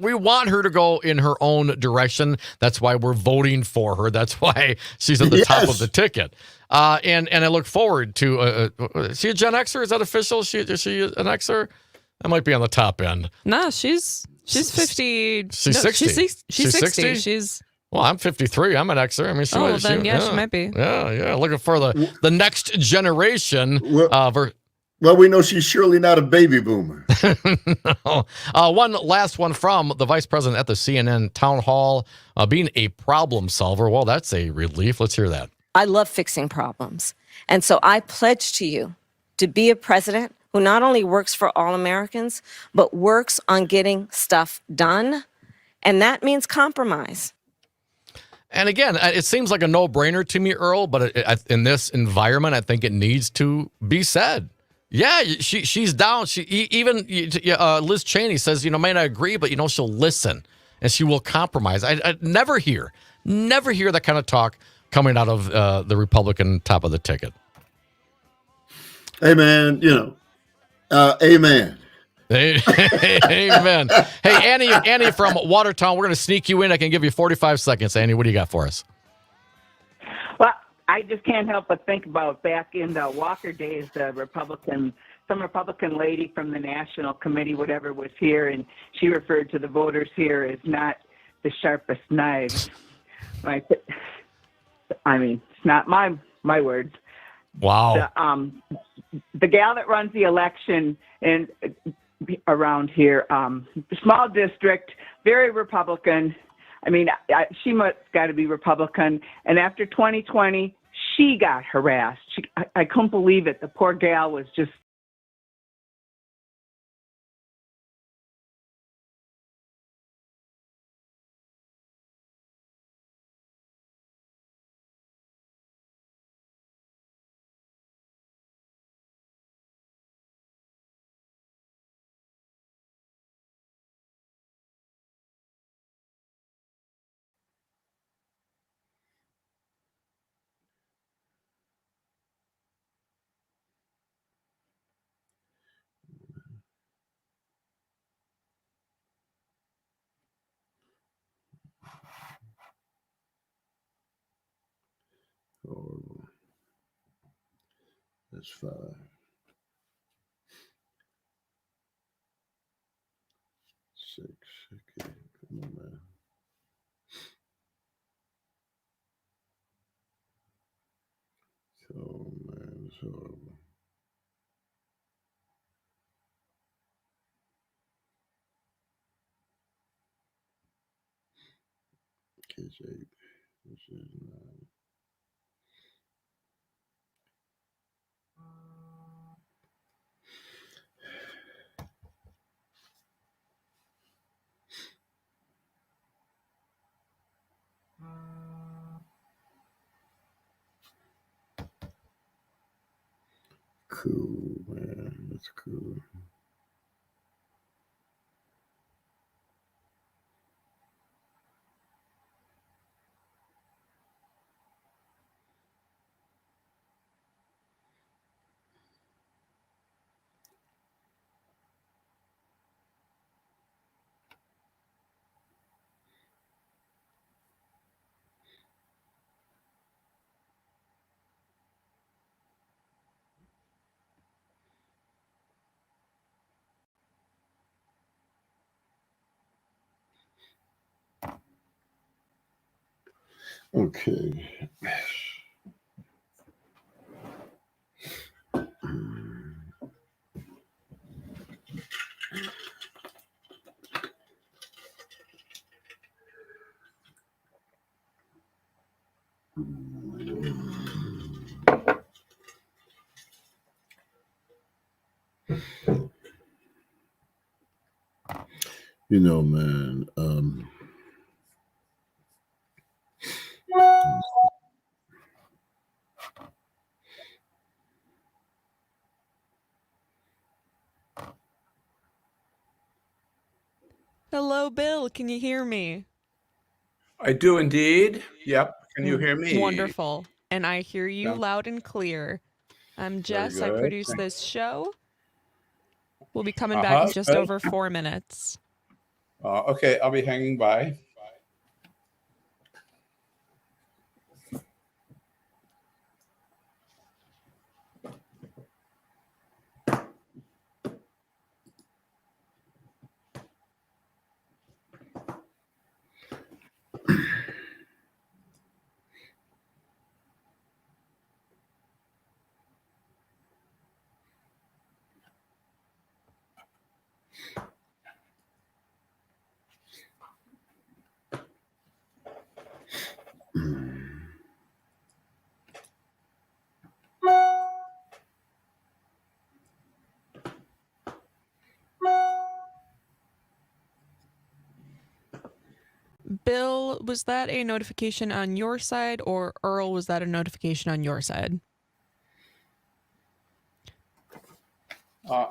Speaker 3: We want her to go in her own direction. That's why we're voting for her. That's why she's at the top of the ticket. And I look forward to. Is she a Gen Xer? Is that official? Is she an Xer? That might be on the top end.
Speaker 7: No, she's 50.
Speaker 3: She's 60.
Speaker 7: She's 60.
Speaker 3: 60? Well, I'm 53. I'm an Xer. I mean, she
Speaker 7: might be.
Speaker 3: Yeah. Looking for the next generation.
Speaker 4: Well, we know she's surely not a baby boomer.
Speaker 3: No. One last one from the vice president at the CNN town hall, being a problem solver. Well, that's a relief. Let's hear that.
Speaker 10: I love fixing problems. And so I pledge to you to be a president who not only works for all Americans, but works on getting stuff done. And that means compromise.
Speaker 3: And again, it seems like a no-brainer to me, Earl, but in this environment, I think it needs to be said. Yeah, she's down. Even Liz Cheney says, may not agree, but she'll listen and she will compromise. I never hear that kind of talk coming out of the Republican top of the ticket.
Speaker 4: Hey, man, amen.
Speaker 3: Amen. Hey, Annie from Watertown, we're going to sneak you in. I can give you 45 seconds. Annie, what do you got for us?
Speaker 11: Well, I just can't help but think about back in the Walker days, some Republican lady from the National Committee, whatever, was here, and she referred to the voters here as not the sharpest knives. It's not my words.
Speaker 3: Wow.
Speaker 11: The gal that runs the election and around here, small district, very Republican. She must got to be Republican. And after 2020, she got harassed. I couldn't believe it. The poor gal was just.
Speaker 4: Oh, that's 5, 6. Okay, come on, man. Oh, man, it's horrible. It's 8. This is 9. Cool, man. That's cool. Okay. You know, man.
Speaker 7: Hello, Bill. Can you hear me?
Speaker 12: I do indeed. Yep. Can you hear me?
Speaker 7: Wonderful. And I hear you
Speaker 12: Sounds
Speaker 7: loud and clear. I'm
Speaker 12: very
Speaker 7: Jess. I
Speaker 12: good.
Speaker 7: produce this show. We'll be coming back in just
Speaker 12: Good.
Speaker 7: over 4 minutes.
Speaker 12: Okay, I'll be hanging by.
Speaker 7: Bill, was that a notification on your side, or Earl, was that a notification on your side?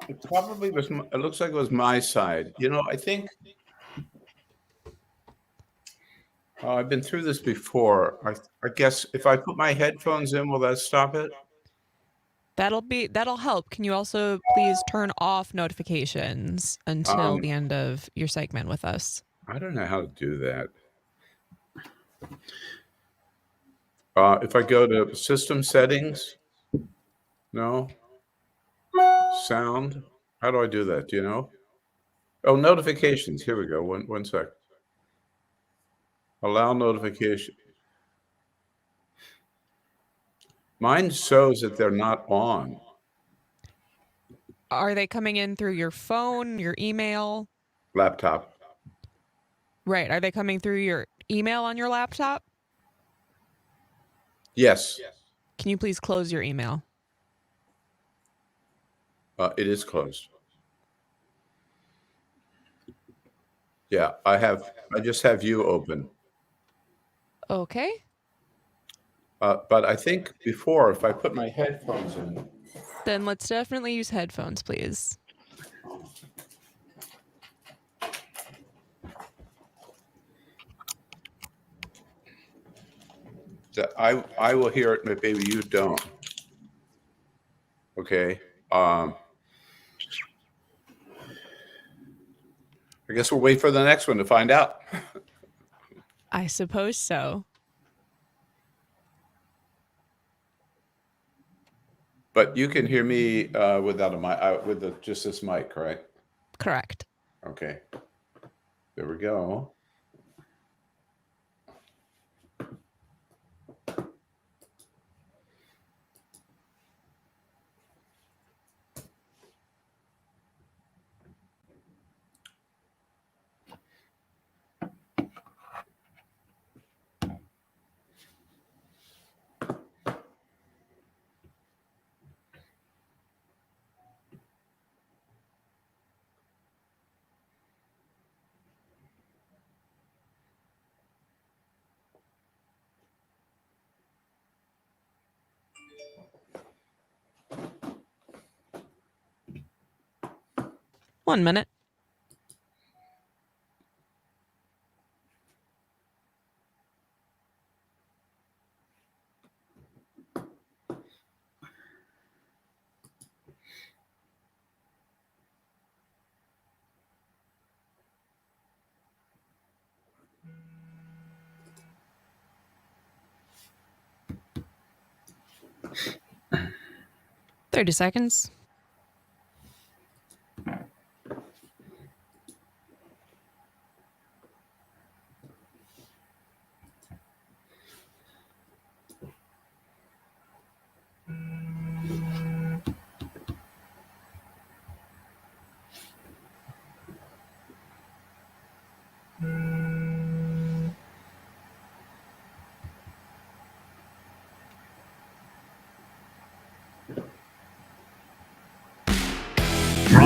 Speaker 12: It probably was. It looks like it was my side. You know, I think I've been through this before. I guess if I put my headphones in, will that stop it?
Speaker 7: That'll help. Can you also please turn off notifications until the end of your segment with us?
Speaker 12: I don't know how to do that. If I go to system settings, no sound. How do I do that? Do you know? Oh, notifications. Here we go. One sec. Allow notification. Mine shows that they're not on.
Speaker 7: Are they coming in through your phone, your email?
Speaker 12: Laptop.
Speaker 7: Right. Are they coming through your email on your laptop?
Speaker 12: Yes.
Speaker 7: Can you please close your email?
Speaker 12: It is closed. Yeah, I just have you open.
Speaker 7: Okay.
Speaker 12: But I think before, if I put my headphones in.
Speaker 7: Then let's definitely use headphones, please.
Speaker 12: I will hear it, but maybe you don't. Okay. I guess we'll wait for the next one to find out.
Speaker 7: I suppose so.
Speaker 12: But you can hear me without a mic, with just this mic, correct?
Speaker 7: Correct.
Speaker 12: Okay. There we go.
Speaker 7: One minute. "30 seconds.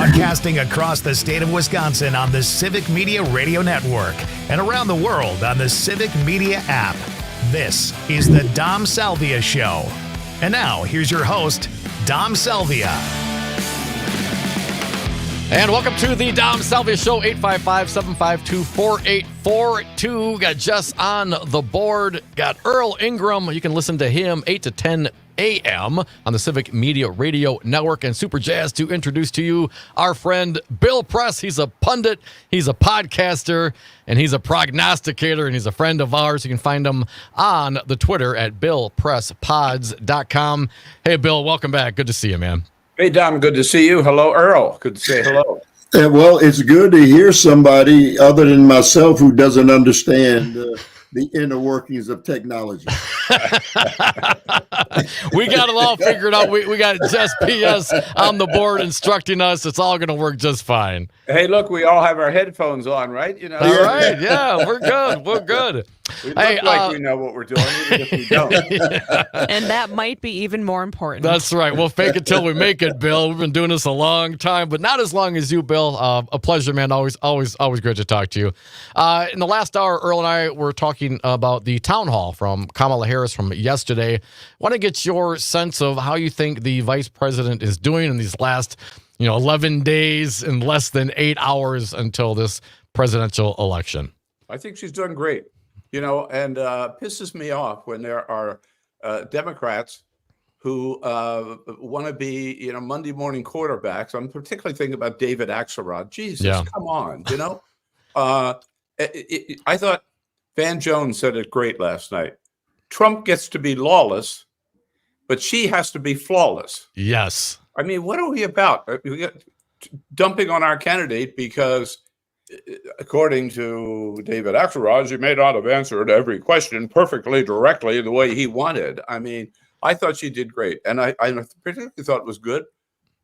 Speaker 2: Broadcasting across the state of Wisconsin on the Civic Media Radio Network and around the world on the Civic Media app. This is the Dom Salvia Show. And now, here's your host, Dom Salvia.
Speaker 3: And welcome to the Dom Salvia Show, 855-752-4842. Got Jess on the board. Got Earl Ingram. You can listen to him 8 to 10 a.m. on the Civic Media Radio Network. And super jazzed to introduce to you our friend Bill Press. He's a pundit, he's a podcaster, and he's a prognosticator, and he's a friend of ours. You can find him on the Twitter at BillPressPods.com. Hey, Bill, welcome back. Good to see you, man.
Speaker 12: Hey, Dom, good to see you. Hello, Earl. Good to say hello.
Speaker 4: Well, it's good to hear somebody other than myself who doesn't understand the inner workings of technology.
Speaker 3: We got it all figured out. We got Jess PS on the board instructing us. It's all going to work just fine.
Speaker 12: Hey, look, we all have our headphones on, right? You know.
Speaker 3: All right, yeah, we're good. We're good.
Speaker 12: We look like we know what we're doing, even if we don't.
Speaker 7: And that might be even more important.
Speaker 3: That's right. We'll fake it till we make it, Bill. We've been doing this a long time, but not as long as you, Bill. A pleasure, man. Always great to talk to you. In the last hour, Earl and I were talking about the town hall from Kamala Harris from yesterday. Want to get your sense of how you think the vice president is doing in these last 11 days and less than 8 hours until this presidential election.
Speaker 12: I think she's doing great, and pisses me off when there are Democrats who want to be, Monday morning quarterbacks. I'm particularly thinking about David Axelrod. Jesus, come on, I thought Van Jones said it great last night. Trump gets to be lawless, but she has to be flawless.
Speaker 3: Yes.
Speaker 12: I mean, what are we about? We got dumping on our candidate because, according to David Axelrod, he may not have answered every question perfectly, directly, the way he wanted. I mean, I thought she did great. And I particularly thought it was good,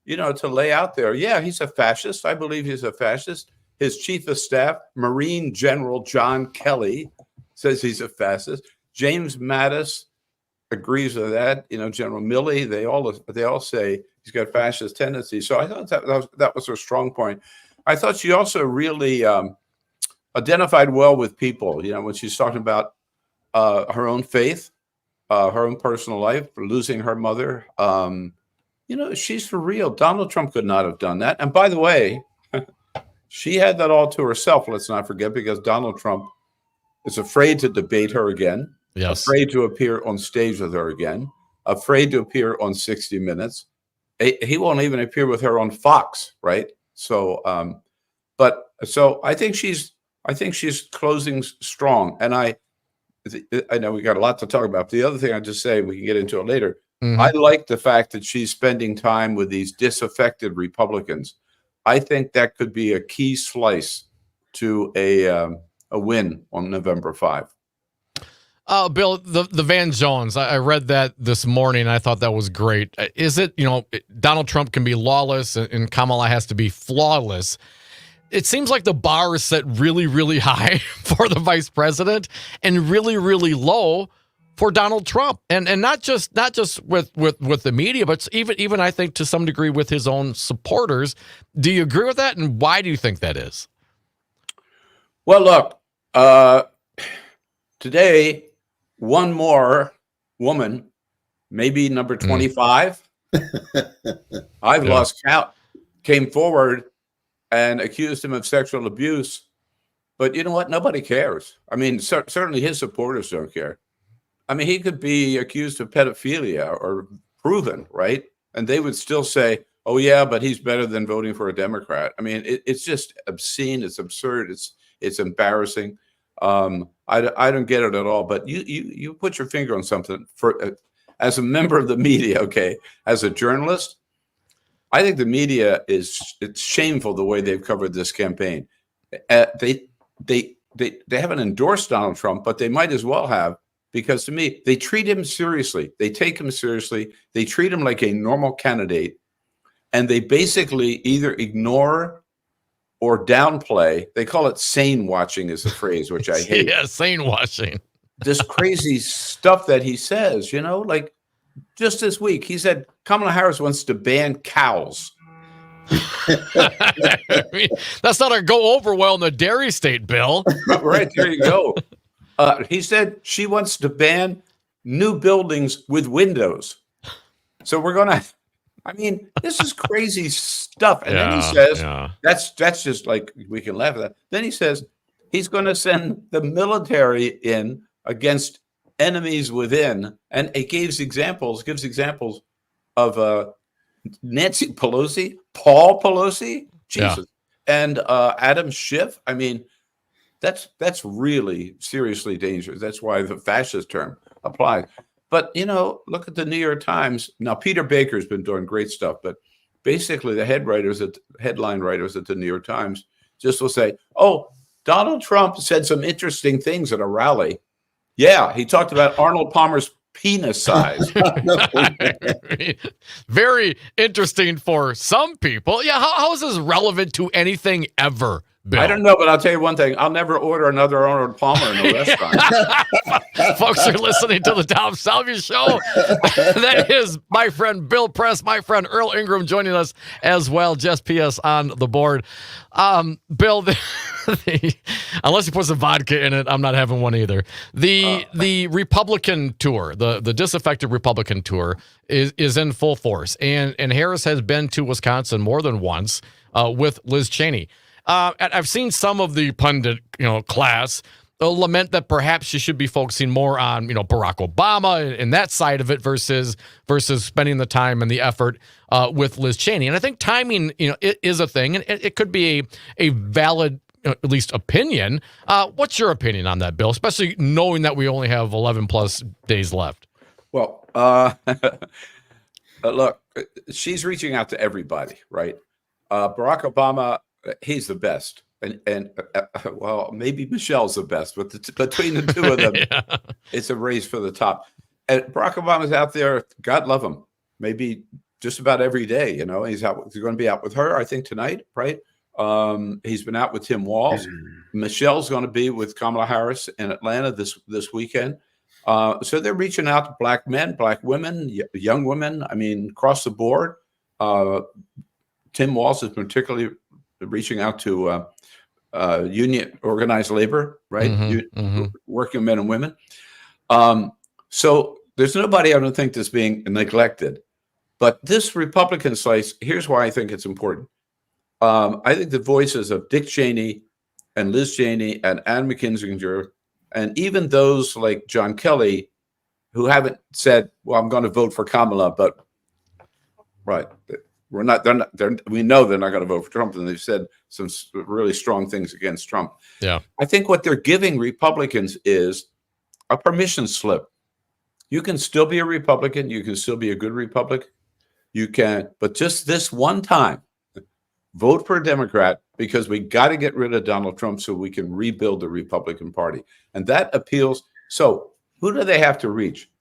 Speaker 12: to lay out there. Yeah, he's a fascist. I believe he's a fascist. His chief of staff, Marine General John Kelly, says he's a fascist. James Mattis agrees with that. General Milley, they all say he's got fascist tendencies. So I thought that was a strong point. I thought she also really identified well with people, when she's talking about her own faith, her own personal life, losing her mother. She's for real. Donald Trump could not have done that. And by the way, she had that all to herself, let's not forget, because Donald Trump is afraid to debate her again, afraid to appear on stage with her again, afraid to appear on 60 Minutes. He won't even appear with her on Fox, right? So, so I think she's closing strong. And I know we got a lot to talk about. But the other thing I just say, we can get into it later. Mm-hmm. I like the fact that she's spending time with these disaffected Republicans. I think that could be a key slice to a win on November 5.
Speaker 3: Bill, the Van Jones, I read that this morning, and I thought that was great. Is it, Donald Trump can be lawless and Kamala has to be flawless? It seems like the bar is set really, really high for the vice president and really, really low for Donald Trump. And not just with the media, but even I think to some degree with his own supporters. Do you agree with that? And why do you think that is?
Speaker 12: Well, look, today, one more woman, maybe number 25, I've lost count, came forward and accused him of sexual abuse. But you know what? Nobody cares. I mean, certainly his supporters don't care. I mean, he could be accused of pedophilia or proven, right? And they would still say, oh, yeah, but he's better than voting for a Democrat. I mean, it's just obscene. It's absurd. It's embarrassing. I don't get it at all. But you put your finger on something. As a member of the media, okay, as a journalist, I think the media it's shameful the way they've covered this campaign. They haven't endorsed Donald Trump, but they might as well have, because to me, they treat him seriously. They take him seriously. They treat him like a normal candidate, and they basically either ignore or downplay. They call it sane watching is a phrase, which I hate.
Speaker 3: Yeah, sane watching.
Speaker 12: This crazy stuff that he says, like just this week, he said Kamala Harris wants to ban cows.
Speaker 3: I mean, that's not a go over well in the dairy state, Bill.
Speaker 12: Right, there you go. He said she wants to ban new buildings with windows. So we're going to, I mean, this is crazy stuff. And then he says, that's just like, we can laugh at that. Then he says he's going to send the military in against enemies within. And it gives examples of Nancy Pelosi, Paul Pelosi, Jesus, and Adam Schiff. I mean, that's really seriously dangerous. That's why the fascist term applies. But, you know, look at the New York Times. Now, Peter Baker's been doing great stuff, but basically the headline writers at the New York Times just will say, oh, Donald Trump said some interesting things at a rally. Yeah, he talked about Arnold Palmer's penis size.
Speaker 3: Very interesting for some people. Yeah, how is this relevant to anything ever, Bill?
Speaker 12: I don't know, but I'll tell you one thing. I'll never order another Arnold Palmer in a restaurant.
Speaker 3: Folks are listening to the Dom Salvia Show. That is my friend Bill Press, my friend Earl Ingram joining us as well. Just PS on the board. Bill, unless you put some vodka in it, I'm not having one either. The Republican tour, the disaffected Republican tour, is in full force, and Harris has been to Wisconsin more than once with Liz Cheney. I've seen some of the pundit, class lament that perhaps she should be focusing more on, Barack Obama and that side of it versus spending the time and the effort with Liz Cheney. And I think timing, it is a thing, and it could be a valid, at least opinion. What's your opinion on that, Bill? Especially knowing that we only have 11 plus days left.
Speaker 12: Well, look, she's reaching out to everybody, right? Barack Obama, he's the best. And well, maybe Michelle's the best, but between the two of them, it's a race for the top. And Barack Obama's out there. God love him. Maybe just about every day. He's going to be out with her, I think, tonight, right? He's been out with Tim Walz. Michelle's going to be with Kamala Harris in Atlanta this weekend. So they're reaching out to black men, black women, young women. I mean, across the board. Tim Walz is particularly reaching out to union organized labor, right? Working men and women. So there's nobody, I don't think, that's being neglected. But this Republican slice, here's why I think it's important. I think the voices of Dick Cheney and Liz Cheney and Ann McKinzinger, and even those like John Kelly, who haven't said, well, I'm going to vote for Kamala, but right. We know they're not going to vote for Trump, and they've said some really strong things against Trump.
Speaker 3: Yeah,
Speaker 12: I think what they're giving Republicans is a permission slip. You can still be a Republican. You can still be a good Republican. You can, but just this one time, vote for a Democrat, because we got to get rid of Donald Trump so we can rebuild the Republican Party. And that appeals. So who do they have to reach?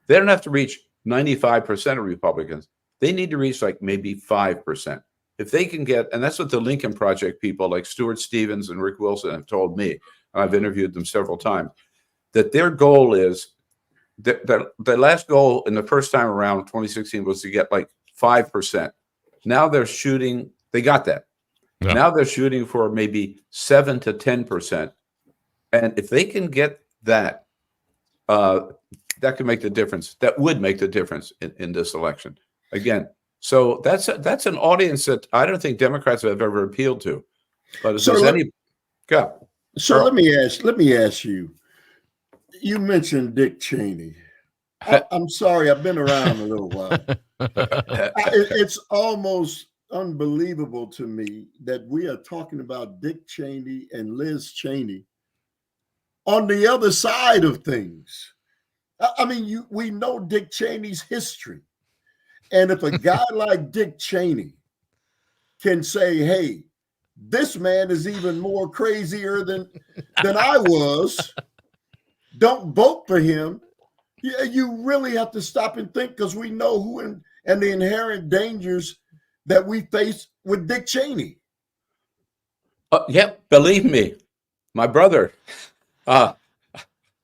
Speaker 12: They don't have to reach 95% of Republicans. They need to reach like maybe 5%. If they can get, and that's what the Lincoln Project people like Stuart Stevens and Rick Wilson have told me, and I've interviewed them several times, that their goal is, the last goal in the first time around 2016 was to get like 5%. Now they're shooting, they got that. Yeah. Now they're shooting for maybe 7 to 10%. And if they can get that, that can make the difference. That would make the difference in this election. Again, so that's an audience that I don't think Democrats have ever appealed to. But if there's any, go.
Speaker 4: So let me ask you. You mentioned Dick Cheney. I'm sorry, I've been around a little while. It's almost unbelievable to me that we are talking about Dick Cheney and Liz Cheney on the other side of things. I mean, we know Dick Cheney's history. And if a guy like Dick Cheney can say, hey, this man is even more crazier than I was, don't vote for him. Yeah, you really have to stop and think, because we know who and the inherent dangers that we face with Dick Cheney.
Speaker 12: Believe me, my brother,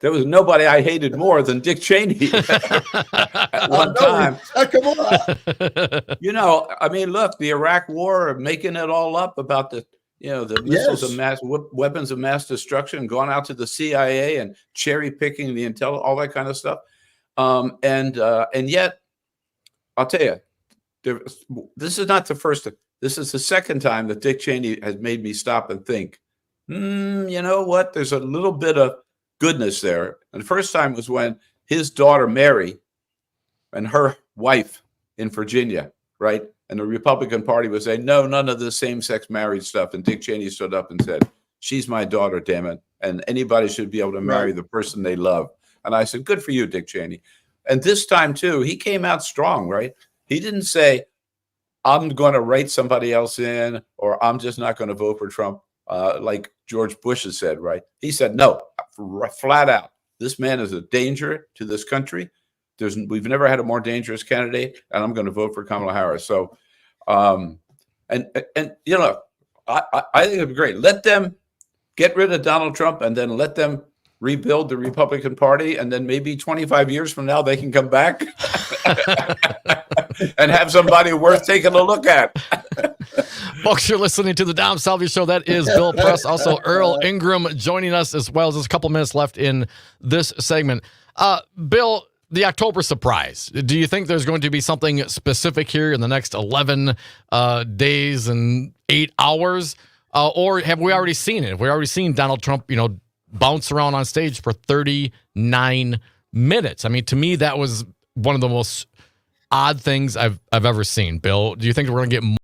Speaker 12: there was nobody I hated more than Dick Cheney at one time.
Speaker 4: Come on.
Speaker 12: You know, I mean, look, the Iraq War, making it all up about the missiles of weapons of mass destruction, going out to the CIA and cherry picking the intel, all that kind of stuff. And yet, I'll tell you, this is not the first. This is the second time that Dick Cheney has made me stop and think. You know what? There's a little bit of goodness there. And the first time was when his daughter Mary and her wife in Virginia, right? And the Republican Party was saying, no, none of this same-sex marriage stuff. And Dick Cheney stood up and said, she's my daughter, damn it. And anybody should be able to marry the person they love. And I said, good for you, Dick Cheney. And this time, too, he came out strong, right? He didn't say, I'm going to write somebody else in, or I'm just not going to vote for Trump, like George Bush has said, right? He said, no, flat out. This man is a danger to this country. We've never had a more dangerous candidate, and I'm going to vote for Kamala Harris. So, and you know, I think it'd be great. Let them get rid of Donald Trump, and then let them rebuild the Republican Party, and then maybe 25 years from now they can come back and have somebody worth taking a look at.
Speaker 3: Folks, you're listening to the Dom Salvia Show. That is Bill Press, also Earl Ingram joining us as well. There's a couple minutes left in this segment. Bill, the October surprise. Do you think there's going to be something specific here in the next 11 days and 8 hours? Or have we already seen it? Have we already seen Donald Trump, bounce around on stage for 39 minutes? I mean, to me, that was one of the most odd things I've ever seen. Bill, do you think we're going to get more?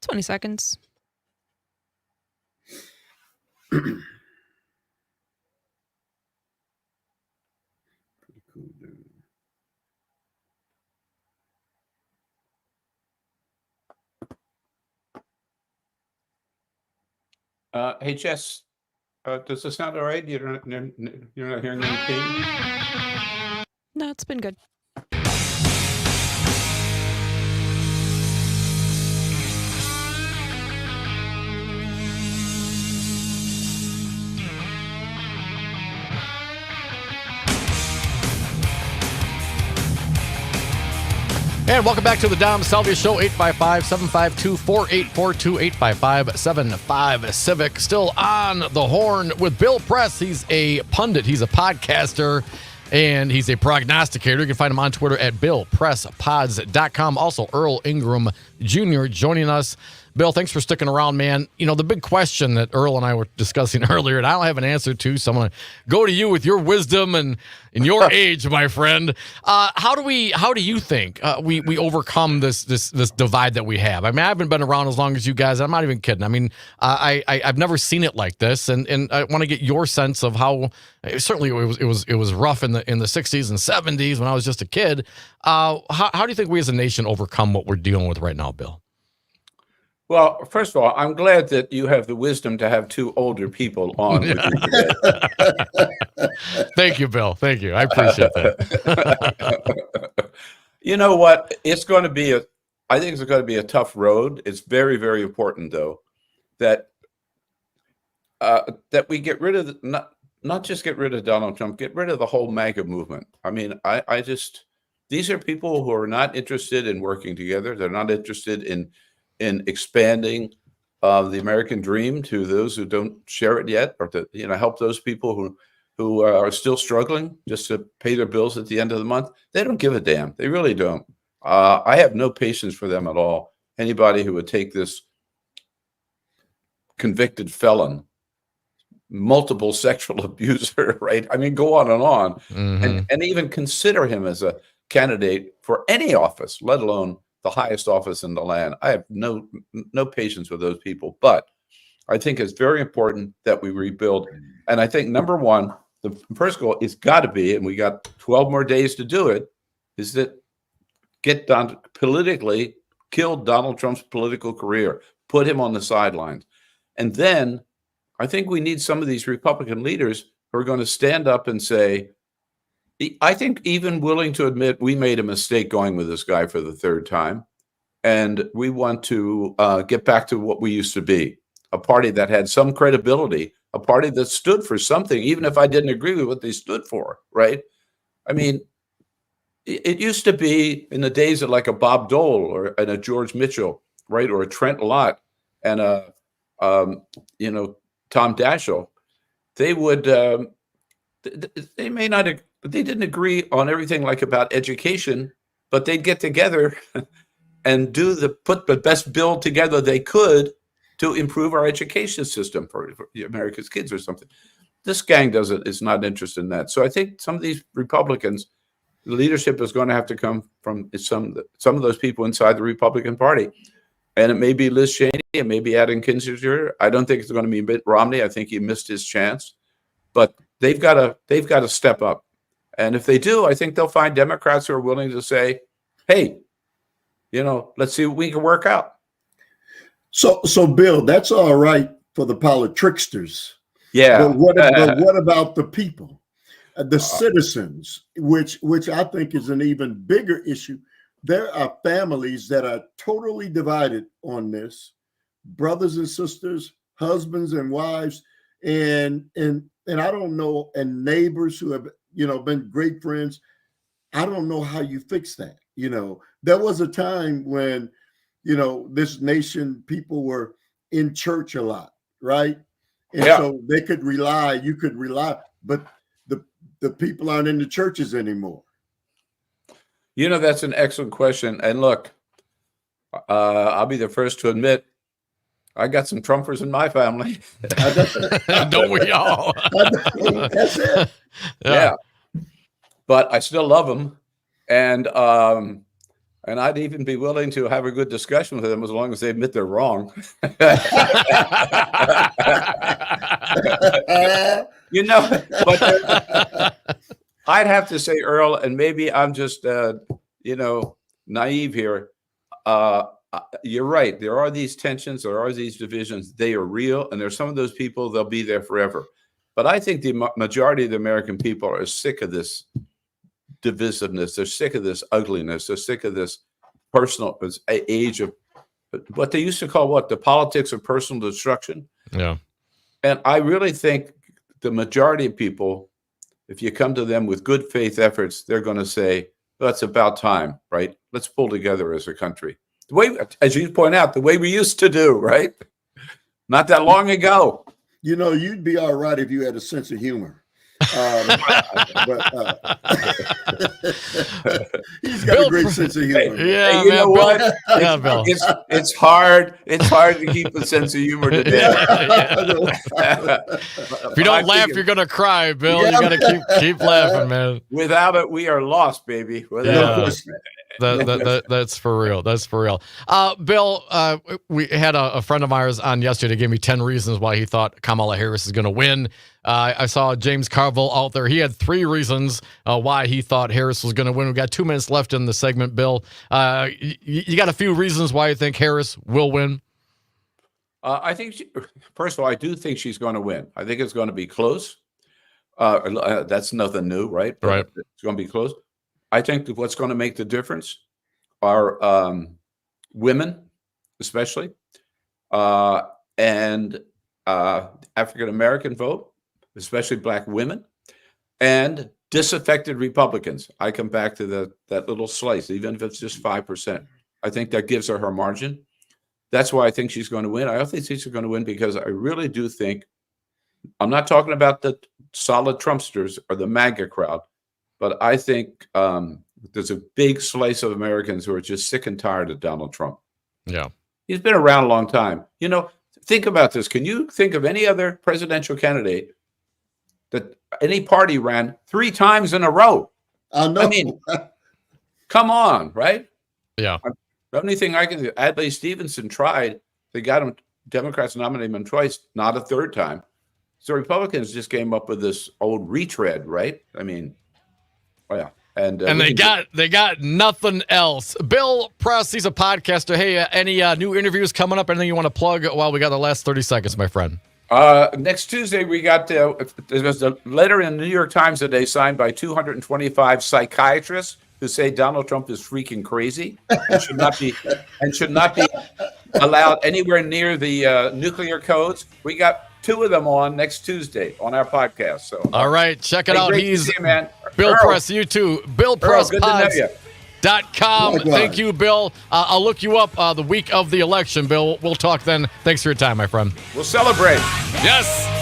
Speaker 7: $20 seconds.
Speaker 4: Pretty cool dude.
Speaker 12: Hey, Jess, does this sound all right? You're not hearing any ping?
Speaker 7: No, it's been good.
Speaker 3: And welcome back to the Dom Salvia Show, 855-752-4842, 855-75-CIVIC. Still on the horn with Bill Press. He's a pundit, he's a podcaster, and he's a prognosticator. You can find him on Twitter at BillPressPods.com. Also, Earl Ingram Jr. joining us. Bill, thanks for sticking around, man. You know, the big question that Earl and I were discussing earlier, and I don't have an answer to, so I'm going to go to you with your wisdom and your age, my friend. How do you think we overcome this divide that we have? I mean, I haven't been around as long as you guys. I'm not even kidding. I mean, I've never seen it like this, and I want to get your sense of how. Certainly, it was rough in the 60s and 70s when I was just a kid. How do you think we as a nation overcome what we're dealing with right now, Bill?
Speaker 12: Well, first of all, I'm glad that you have the wisdom to have two older people on with you today.
Speaker 3: Thank you, Bill. Thank you. I appreciate that.
Speaker 12: You know what? I think it's going to be a tough road. It's very, very important, though, that we get rid of not just get rid of Donald Trump, get rid of the whole MAGA movement. I mean, these are people who are not interested in working together. They're not interested in expanding the American dream to those who don't share it yet, or to help those people who are still struggling just to pay their bills at the end of the month. They don't give a damn. They really don't. I have no patience for them at all. Anybody who would take this convicted felon, multiple sexual abuser, right? I mean, go on and on, and even consider him as a candidate for any office, let alone the highest office in the land. I have no patience with those people, but I think it's very important that we rebuild. And I think number one, the first goal is got to be, and we got 12 more days to do it, is that kill Donald Trump's political career, put him on the sidelines. And then I think we need some of these Republican leaders who are going to stand up and say, I think even willing to admit we made a mistake going with this guy for the third time. And we want to get back to what we used to be, a party that had some credibility, a party that stood for something, even if I didn't agree with what they stood for, right? I mean, it used to be in the days of like a Bob Dole and a George Mitchell, right? Or a Trent Lott and Tom Daschle. They would, they may not have, they didn't agree on everything like about education, but they'd get together and put the best bill together they could to improve our education system for America's kids or something. This gang is not interested in that. So I think some of these Republicans, the leadership is going to have to come from some of those people inside the Republican Party. And it may be Liz Cheney, it may be Adam Kinzinger. I don't think it's going to be Mitt Romney. I think he missed his chance. But they've got to step up. And if they do, I think they'll find Democrats who are willing to say, hey, let's see what we can work out.
Speaker 4: So Bill, that's all right for the politricksters.
Speaker 12: Yeah.
Speaker 4: But what about the people, the citizens, which I think is an even bigger issue? There are families that are totally divided on this, brothers and sisters, husbands and wives, and I don't know, and neighbors who have been great friends. I don't know how you fix that. There was a time when, this nation, people were in church a lot, right? And so you could rely, but the people aren't in the churches anymore.
Speaker 12: That's an excellent question. And look, I'll be the first to admit, I got some Trumpers in my family.
Speaker 3: Don't we all?
Speaker 4: That's it.
Speaker 12: Yeah. But I still love them. And I'd even be willing to have a good discussion with them as long as they admit they're wrong. You know, but I'd have to say, Earl, and maybe I'm just, naive here. You're right. There are these tensions. There are these divisions. They are real. And there's some of those people, they'll be there forever. But I think the majority of the American people are sick of this divisiveness. They're sick of this ugliness. They're sick of this personal age of what they used to call the politics of personal destruction.
Speaker 3: Yeah.
Speaker 12: And I really think the majority of people, if you come to them with good faith efforts, they're going to say, well, it's about time, right? Let's pull together as a country. The way, as you point out, the way we used to do, right? Not that long ago.
Speaker 4: You'd be all right if you had a sense of humor. But he's got a great sense of humor.
Speaker 3: Yeah,
Speaker 12: hey, you know what?
Speaker 3: Bill.
Speaker 12: It's hard. It's hard to keep a sense of humor today.
Speaker 3: If you don't laugh, you're gonna cry, Bill. You gotta keep laughing, man.
Speaker 12: Without it, we are lost, baby.
Speaker 3: That's for real. That's for real. Bill, we had a friend of ours on yesterday, gave me 10 reasons why he thought Kamala Harris is going to win. I saw James Carville out there. He had 3 reasons why he thought Harris was going to win. We got 2 minutes left in the segment, Bill. You got a few reasons why you think Harris will win?
Speaker 12: I think, first of all, I do think she's going to win. I think it's going to be close. That's nothing new, right? But
Speaker 3: right.
Speaker 12: It's going to be close. I think that what's going to make the difference are women, especially, and African-American vote, especially Black women, and disaffected Republicans. I come back to that little slice, even if it's just 5%. I think that gives her margin. That's why I think she's going to win. I also think she's going to win because I really do think, I'm not talking about the solid Trumpsters or the MAGA crowd, but I think there's a big slice of Americans who are just sick and tired of Donald Trump.
Speaker 3: Yeah.
Speaker 12: He's been around a long time. Think about this. Can you think of any other presidential candidate that any party ran 3 times in a row?
Speaker 4: I know.
Speaker 12: I mean, come on, right?
Speaker 3: Yeah.
Speaker 12: The only thing I can do, Adlai Stevenson tried. They got him, Democrats nominated him twice, not a 3rd time. So Republicans just came up with this old retread, right? I mean, oh yeah. And
Speaker 3: they got nothing else. Bill Press, he's a podcaster. Hey, any new interviews coming up? Anything you want to plug while we got the last 30 seconds, my friend?
Speaker 12: Next Tuesday, we got there was a letter in the New York Times today signed by 225 psychiatrists who say Donald Trump is freaking crazy and should not be allowed anywhere near the nuclear codes. We got 2 of them on next Tuesday on our podcast. So,
Speaker 3: all right, check it out. He's
Speaker 12: man.
Speaker 3: Bill
Speaker 12: Earl.
Speaker 3: Press, you too. BillPressPods.com. Thank you, Bill. I'll look you up the week of the election, Bill. We'll talk then. Thanks for your time, my friend.
Speaker 12: We'll celebrate.
Speaker 3: Yes.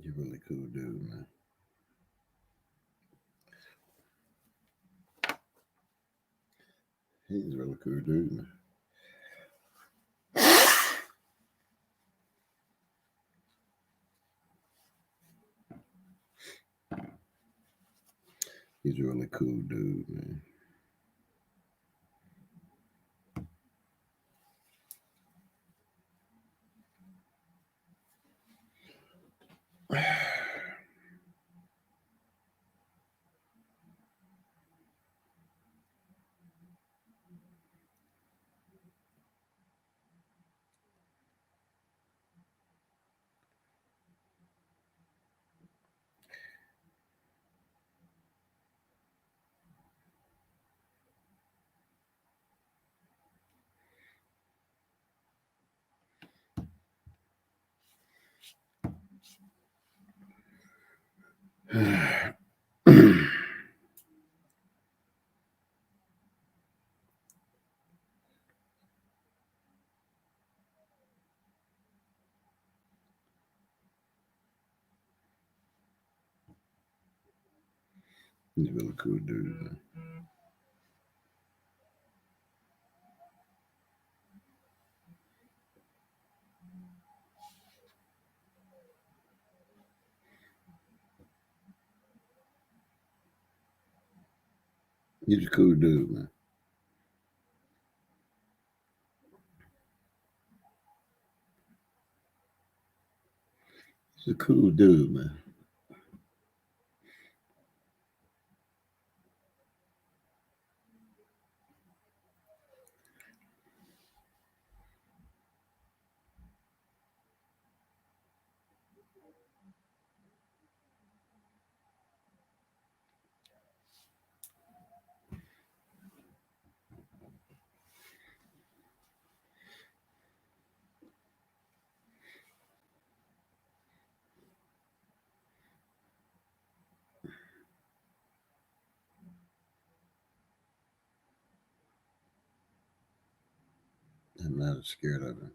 Speaker 4: You're a really cool dude, man. He's a really cool dude, man. He's a really cool dude, man. He's a really cool dude, man. He's a cool dude, man. He's a cool dude, man. I'm not scared of him.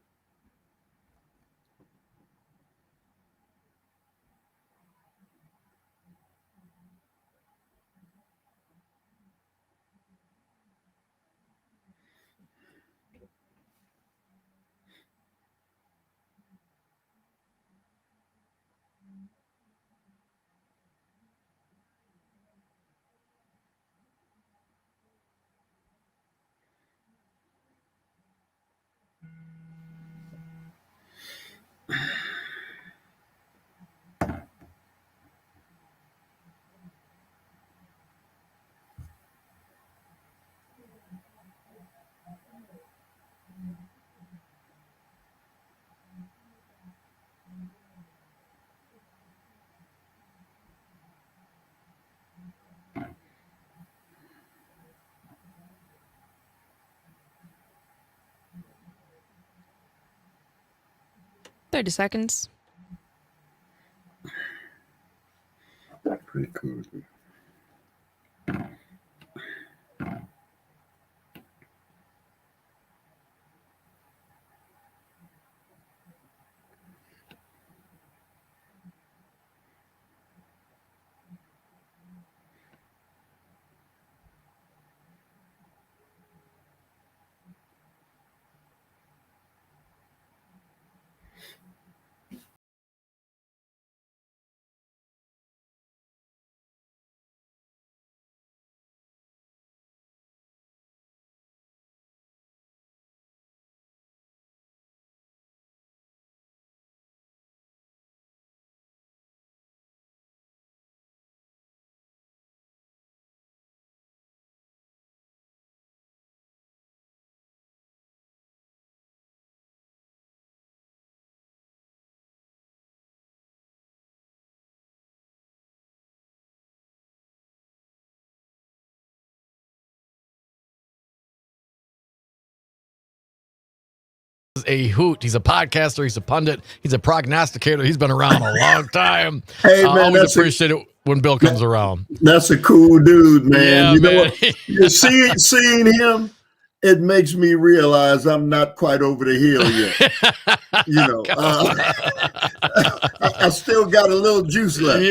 Speaker 7: "30 seconds."
Speaker 4: Pretty cool.
Speaker 3: A hoot. He's a podcaster. He's a pundit. He's a prognosticator. He's been around a long time.
Speaker 4: Hey, man,
Speaker 3: always appreciate it when Bill comes around.
Speaker 4: That's a cool dude, man.
Speaker 3: Yeah,
Speaker 4: you know
Speaker 3: man.
Speaker 4: what? You seeing him, it makes me realize I'm not quite over the hill yet. You know, I still got a little juice left.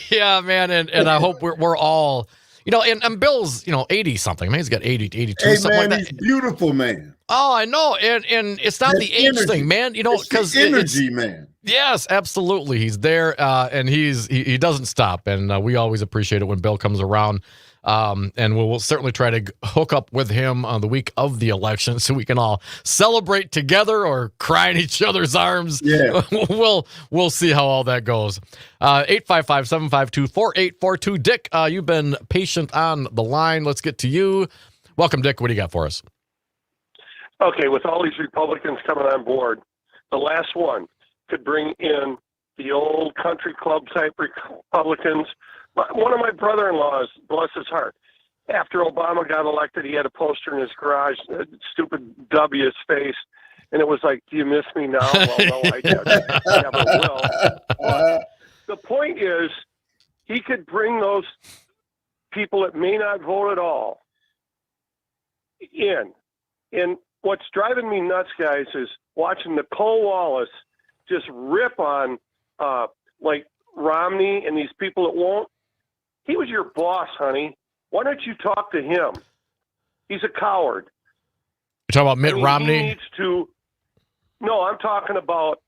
Speaker 3: Yeah, man. And I hope we're all, and Bill's, 80 something. Man, he's got 82,
Speaker 4: Hey,
Speaker 3: something
Speaker 4: man,
Speaker 3: like
Speaker 4: he's
Speaker 3: that.
Speaker 4: beautiful, man.
Speaker 3: Oh, I know. And it's not
Speaker 4: That
Speaker 3: the age
Speaker 4: energy.
Speaker 3: thing, man. Because
Speaker 4: energy, man.
Speaker 3: Yes, absolutely. He's there, and he doesn't stop, and we always appreciate it when Bill comes around. And we'll certainly try to hook up with him on the week of the election so we can all celebrate together or cry in each other's arms.
Speaker 4: Yeah.
Speaker 3: We'll see how all that goes. 855-752-4842. Dick, you've been patient on the line. Let's get to you. Welcome, Dick. What do you got for us?
Speaker 13: Okay, with all these Republicans coming on board, the last one could bring in the old country club type Republicans. One of my brother-in-laws, bless his heart, after Obama got elected, he had a poster in his garage, a stupid W's face, and it was like, "Do you miss me now?" Well, no, I never will. But the point is, he could bring those people that may not vote at all in. And what's driving me nuts, guys, is watching Nicole Wallace just rip on like Romney and these people that won't. He was your boss, honey. Why don't you talk to him? He's a coward.
Speaker 3: You're talking about Mitt
Speaker 13: He
Speaker 3: Romney?
Speaker 13: needs to. No, I'm talking about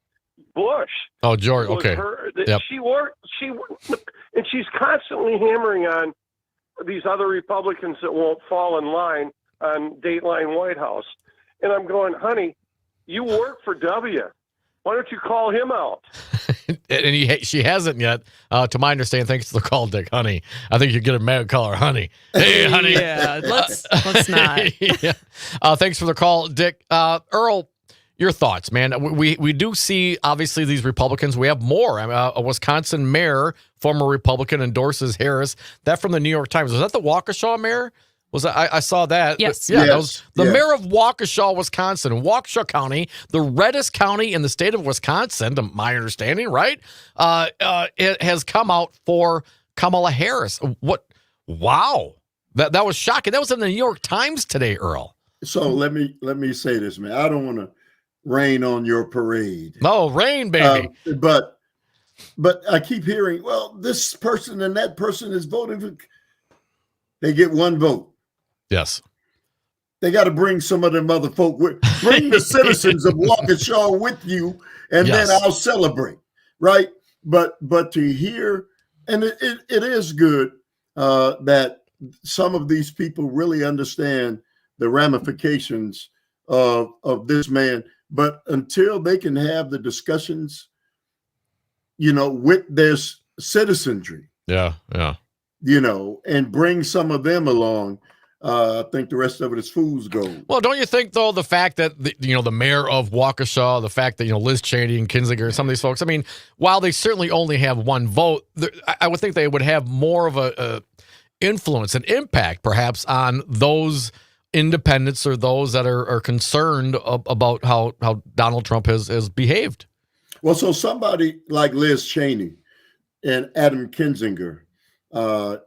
Speaker 13: Bush.
Speaker 3: Oh, George.
Speaker 13: Was
Speaker 3: Okay. Yep.
Speaker 13: She worked, and she's constantly hammering on these other Republicans that won't fall in line on Dateline White House. And I'm going, honey, you work for W. Why don't you call him out?
Speaker 3: And she hasn't yet, to my understanding. Thanks to the call, Dick. Honey, I think you get a mad call her, honey. Hey, honey.
Speaker 7: Yeah, let's not.
Speaker 3: Yeah. Thanks for the call, Dick. Earl, your thoughts, man. We do see, obviously, these Republicans. We have more. A Wisconsin mayor, former Republican, endorses Harris. That from the New York Times. Was that the Waukesha mayor? Was that, I saw that.
Speaker 7: Yes.
Speaker 3: Yeah,
Speaker 4: Yes.
Speaker 3: that was the
Speaker 4: Yes.
Speaker 3: mayor of Waukesha, Wisconsin. Waukesha County, the reddest county in the state of Wisconsin, to my understanding, right? It has come out for Kamala Harris. What? Wow. That was shocking. That was in the New York Times today, Earl.
Speaker 4: So let me say this, man. I don't want to rain on your parade.
Speaker 3: No, rain, baby.
Speaker 4: But I keep hearing, well, this person and that person is voting for. They get one vote.
Speaker 3: Yes.
Speaker 4: They got to bring some of them other folk with. Bring the citizens of Waukesha with you, and
Speaker 3: Yes.
Speaker 4: then I'll celebrate, right? But to hear, and it is good that some of these people really understand the ramifications of this man. But until they can have the discussions, with their citizenry,
Speaker 3: Yeah.
Speaker 4: and bring some of them along, I think the rest of it is fool's gold.
Speaker 3: Well, don't you think, though, the fact that, the mayor of Waukesha, the fact that, Liz Cheney and Kinzinger and some of these folks, I mean, while they certainly only have one vote, I would think they would have more of a influence and impact, perhaps, on those independents or those that are concerned about how Donald Trump has behaved.
Speaker 4: Well, so somebody like Liz Cheney and Adam Kinzinger, those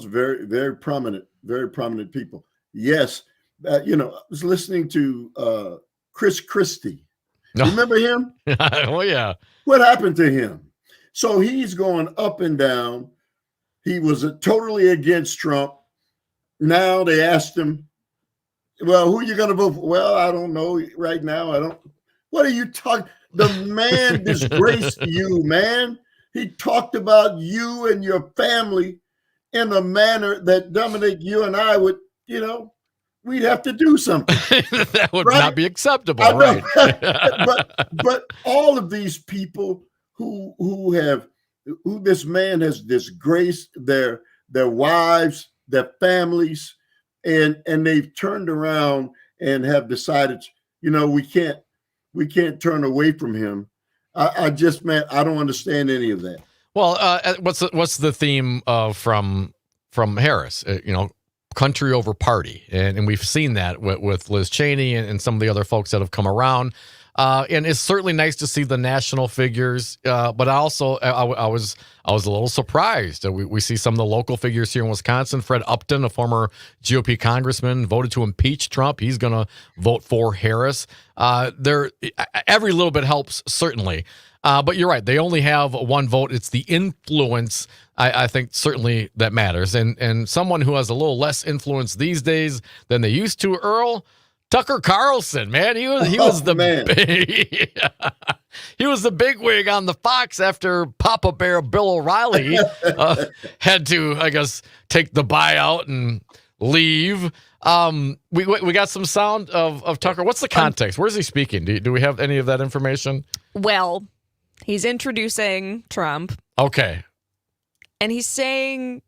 Speaker 4: are very, very prominent people. Yes. I was listening to Chris Christie.
Speaker 3: No.
Speaker 4: Remember him?
Speaker 3: Oh, yeah.
Speaker 4: What happened to him? So he's going up and down. He was totally against Trump. Now they asked him, well, who are you going to vote for? Well, I don't know right now. I don't. What are you talking? The man disgraced you, man. He talked about you and your family in a manner that Dominic, you and I would, we'd have to do something.
Speaker 3: That would
Speaker 4: Right?
Speaker 3: not be acceptable,
Speaker 4: I know.
Speaker 3: right?
Speaker 4: but all of these people who this man has disgraced their wives, their families, and they've turned around and have decided, we can't turn away from him. I don't understand any of that.
Speaker 3: Well, what's the theme from Harris? Country over party, and we've seen that with Liz Cheney and some of the other folks that have come around. And it's certainly nice to see the national figures, but I was a little surprised. We see some of the local figures here in Wisconsin. Fred Upton, a former GOP congressman, voted to impeach Trump. He's going to vote for Harris. Every little bit helps, certainly. But you're right. They only have one vote. It's the influence, I think, certainly that matters. And someone who has a little less influence these days than they used to, Earl, Tucker Carlson, man, he was the
Speaker 4: man.
Speaker 3: He was the bigwig on the Fox after Papa Bear Bill O'Reilly had to, I guess, take the buyout and leave. We got some sound of Tucker. What's the context? Where's he speaking? Do we have any of that information?
Speaker 7: Well, he's introducing Trump.
Speaker 3: Okay.
Speaker 7: And he's saying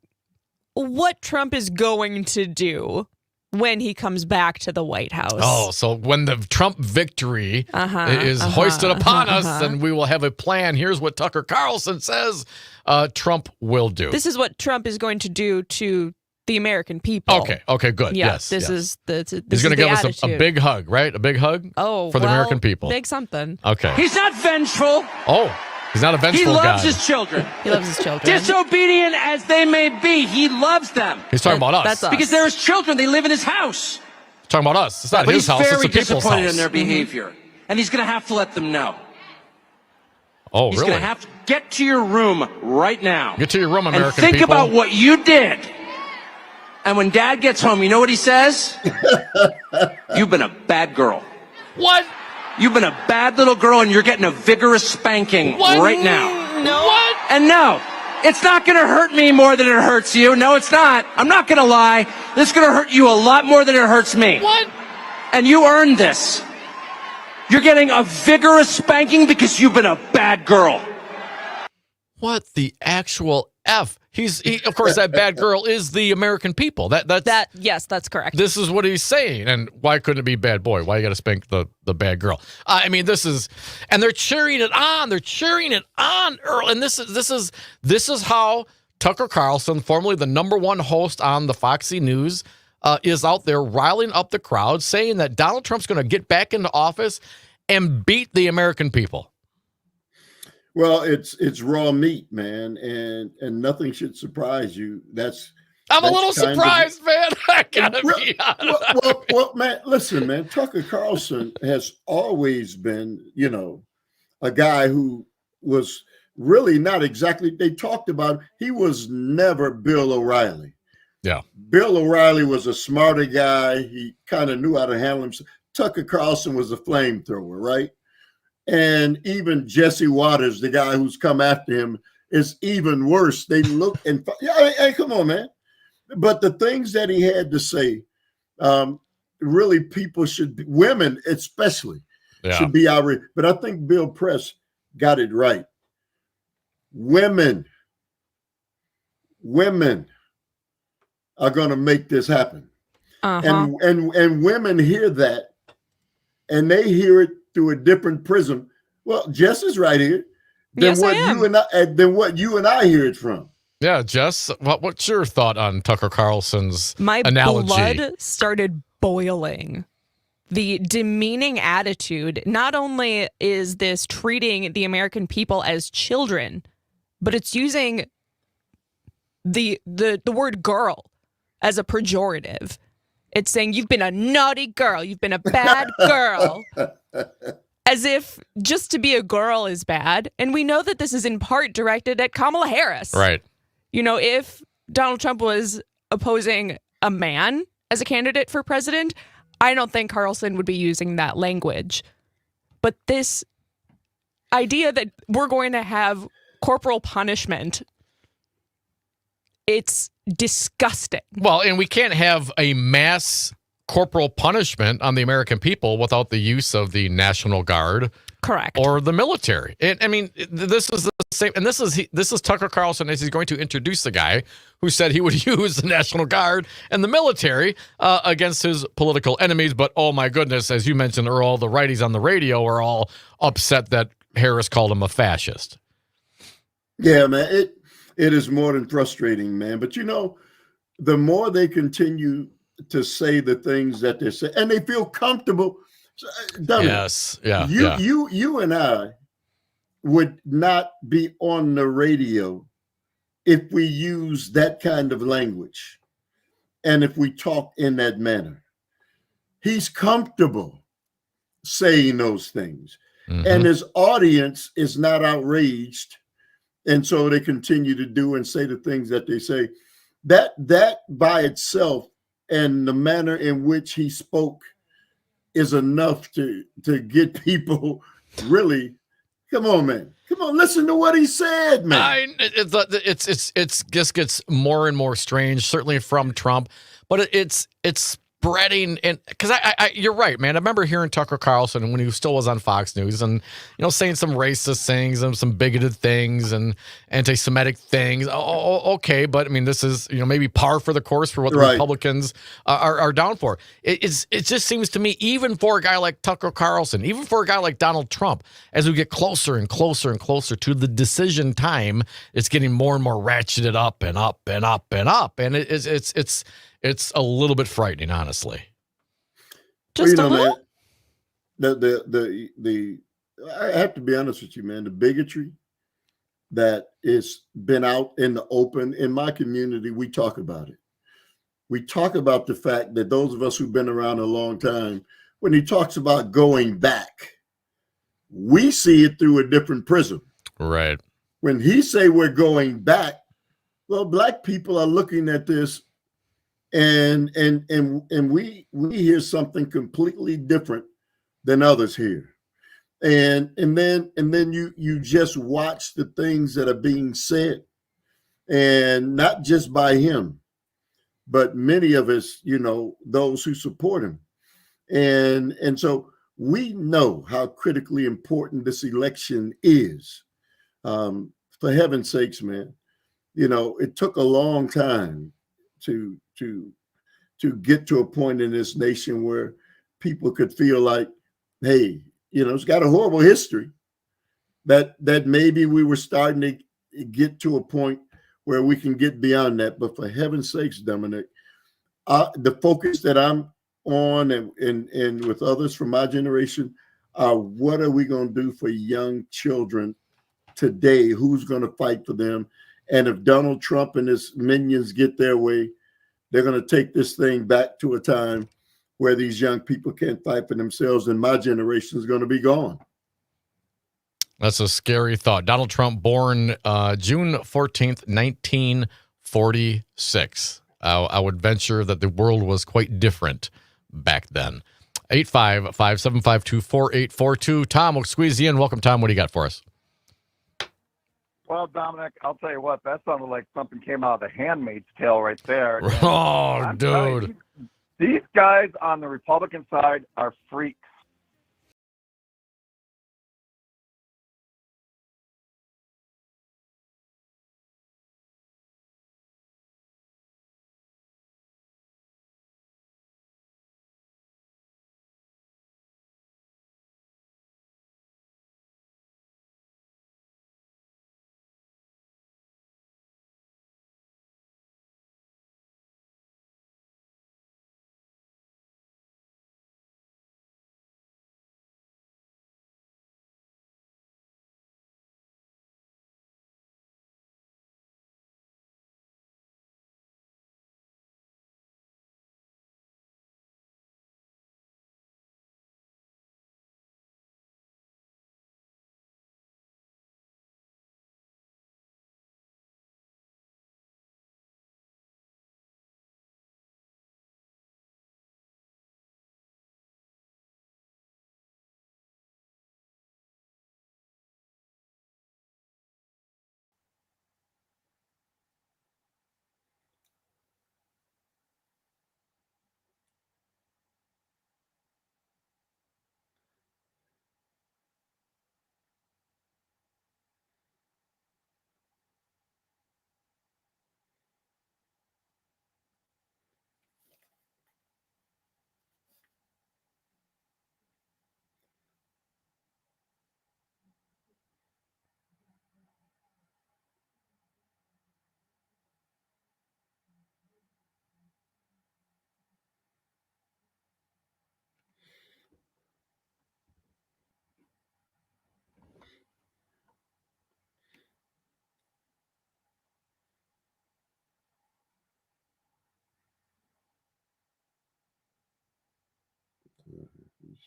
Speaker 7: what Trump is going to do when he comes back to the White House.
Speaker 3: Oh, so when the Trump victory is hoisted upon us, then we will have a plan. Here's what Tucker Carlson says Trump will do.
Speaker 7: This is what Trump is going to do to the American people.
Speaker 3: Okay, good.
Speaker 7: Yeah,
Speaker 3: yes.
Speaker 7: This
Speaker 3: yes.
Speaker 7: is
Speaker 3: He's going to give us a
Speaker 7: attitude.
Speaker 3: big hug, right? A big hug
Speaker 7: for
Speaker 3: the American people.
Speaker 7: Big something.
Speaker 3: Okay.
Speaker 14: He's not vengeful.
Speaker 3: Oh, He's not a vengeful
Speaker 14: He loves
Speaker 3: God.
Speaker 14: his children.
Speaker 7: He loves his children.
Speaker 14: Disobedient as they may be, he loves them.
Speaker 3: He's talking about us.
Speaker 7: That's us.
Speaker 14: Because they're his children. They live in his house.
Speaker 3: He's talking about us. It's not
Speaker 14: But
Speaker 3: his
Speaker 14: he's
Speaker 3: house. It's
Speaker 14: very
Speaker 3: the people's
Speaker 14: disappointed
Speaker 3: house.
Speaker 14: in their behavior. And he's going to have to let them know.
Speaker 3: Oh,
Speaker 14: He's
Speaker 3: really?
Speaker 14: going to have to get to your room right now.
Speaker 3: Get to your room, American
Speaker 14: and think
Speaker 3: people.
Speaker 14: about what you did. And when Dad gets home, you know what he says? You've been a bad girl.
Speaker 3: What?
Speaker 14: You've been a bad little girl, and you're getting a vigorous spanking right now.
Speaker 7: No.
Speaker 3: What?
Speaker 14: And no, it's not going to hurt me more than it hurts you. No, it's not. I'm not going to lie. This is going to hurt you a lot more than it hurts me.
Speaker 3: What?
Speaker 14: And you earned this. You're getting a vigorous spanking because you've been a bad girl.
Speaker 3: What the actual F? Of course, that bad girl is the American people.
Speaker 7: Yes, that's correct.
Speaker 3: This is what he's saying. And why couldn't it be bad boy? Why you got to spank the bad girl? I mean, and they're cheering it on. They're cheering it on, Earl. And this is how Tucker Carlson, formerly the #1 host on the Foxy News, is out there riling up the crowd, saying that Donald Trump's going to get back into office and beat the American people.
Speaker 4: Well, it's raw meat, man, and nothing should surprise you.
Speaker 3: I'm a little surprised, man. I gotta be honest.
Speaker 4: Well, man, listen, man. Tucker Carlson has always been, a guy who was really not exactly. They talked about he was never Bill O'Reilly.
Speaker 3: Yeah,
Speaker 4: Bill O'Reilly was a smarter guy. He kind of knew how to handle himself. Tucker Carlson was a flamethrower, right? And even Jesse Waters, the guy who's come after him, is even worse. They look and hey, come on, man. But the things that he had to say, really, people women especially, should be outraged. But I think Bill Press got it right. Women are going to make this happen, and women hear that, and they hear it through a different prism. Well, Jess is right here. Than what you and I hear it from.
Speaker 3: Yeah, Jess, what's your thought on Tucker Carlson's analogy?
Speaker 7: My blood started boiling. The demeaning attitude. Not only is this treating the American people as children, but it's using the word girl as a pejorative. It's saying you've been a naughty girl, you've been a bad girl. As if just to be a girl is bad. And we know that this is in part directed at Kamala Harris.
Speaker 3: Right.
Speaker 7: If Donald Trump was opposing a man as a candidate for president, I don't think Carlson would be using that language. But this idea that we're going to have corporal punishment, it's disgusting.
Speaker 3: Well, and we can't have a mass corporal punishment on the American people without the use of the National Guard,
Speaker 7: correct,
Speaker 3: or the military. I mean, this is the same, and this is Tucker Carlson as he's going to introduce the guy who said he would use the National Guard and the military against his political enemies. But oh my goodness, as you mentioned, Earl, the righties on the radio are all upset that Harris called him a fascist.
Speaker 4: Yeah, man, it is more than frustrating, man. But the more they continue to say the things that they say, and they feel comfortable.
Speaker 3: Yes, yeah.
Speaker 4: You and I would not be on the radio if we use that kind of language and if we talk in that manner. He's comfortable saying those things, and his audience is not outraged, and so they continue to do and say the things that they say. That by itself, and the manner in which he spoke, is enough to get people really. Come on, man. Come on, listen to what he said, man.
Speaker 3: It's just gets more and more strange, certainly from Trump, but it's spreading. And because you're right, man. I remember hearing Tucker Carlson when he still was on Fox News, and saying some racist things and some bigoted things and anti-Semitic things. Oh, okay, but I mean, this is maybe par for the course for what the Republicans are down for. It just seems to me, even for a guy like Tucker Carlson, even for a guy like Donald Trump, as we get closer and closer and closer to the decision time, it's getting more and more ratcheted up and up and up and up, and it's a little bit frightening, honestly.
Speaker 7: Just a little.
Speaker 4: Man, I have to be honest with you, man. The bigotry that it's been out in the open. In my community, we talk about it. We talk about the fact that those of us who've been around a long time, when he talks about going back, we see it through a different prism.
Speaker 3: Right.
Speaker 4: When he say we're going back, well, Black people are looking at this and we hear something completely different than others hear. And then you just watch the things that are being said, and not just by him, but many of us, those who support him. And so we know how critically important this election is. For heaven's sakes, man, it took a long time to get to a point in this nation where people could feel like, hey, it's got a horrible history, that maybe we were starting to get to a point where we can get beyond that. But for heaven's sakes, Dominic, the focus that I'm on and with others from my generation are, what are we going to do for young children today? Who's going to fight for them? And if Donald Trump and his minions get their way, they're going to take this thing back to a time where these young people can't fight for themselves, and my generation is going to be gone.
Speaker 3: That's a scary thought. Donald Trump, born June 14th, 1946. I would venture that the world was quite different back then. 855-752-4842. Tom, we'll squeeze you in. Welcome, Tom. What do you got for us?
Speaker 15: Well, Dominic, I'll tell you what, that sounded like something came out of The Handmaid's Tale right there.
Speaker 3: Oh, dude.
Speaker 15: These guys on the Republican side are freaks.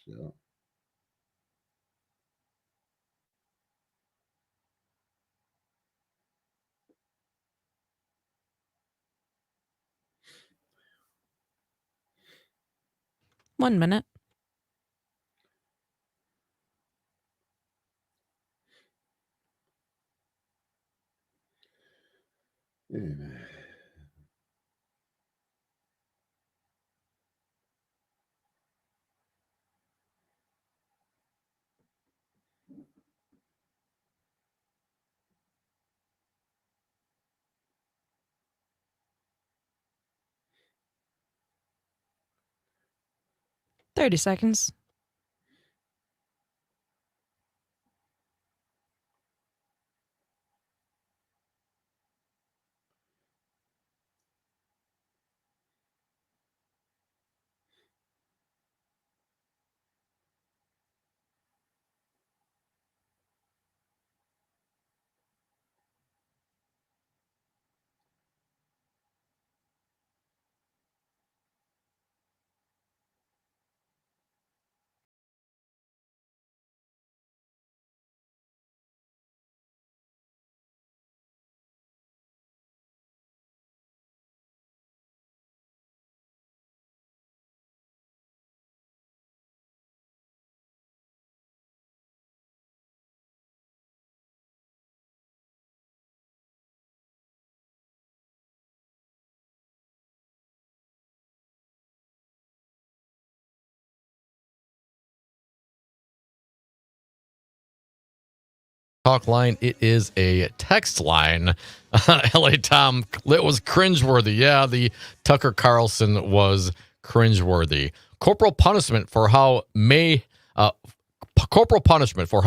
Speaker 4: Yeah.
Speaker 7: 1 minute.
Speaker 4: Amen.
Speaker 7: Thirty seconds.
Speaker 3: talk line. It is a text line. LA Tom, it was cringeworthy. Yeah, the Tucker Carlson was cringeworthy. Corporal punishment for how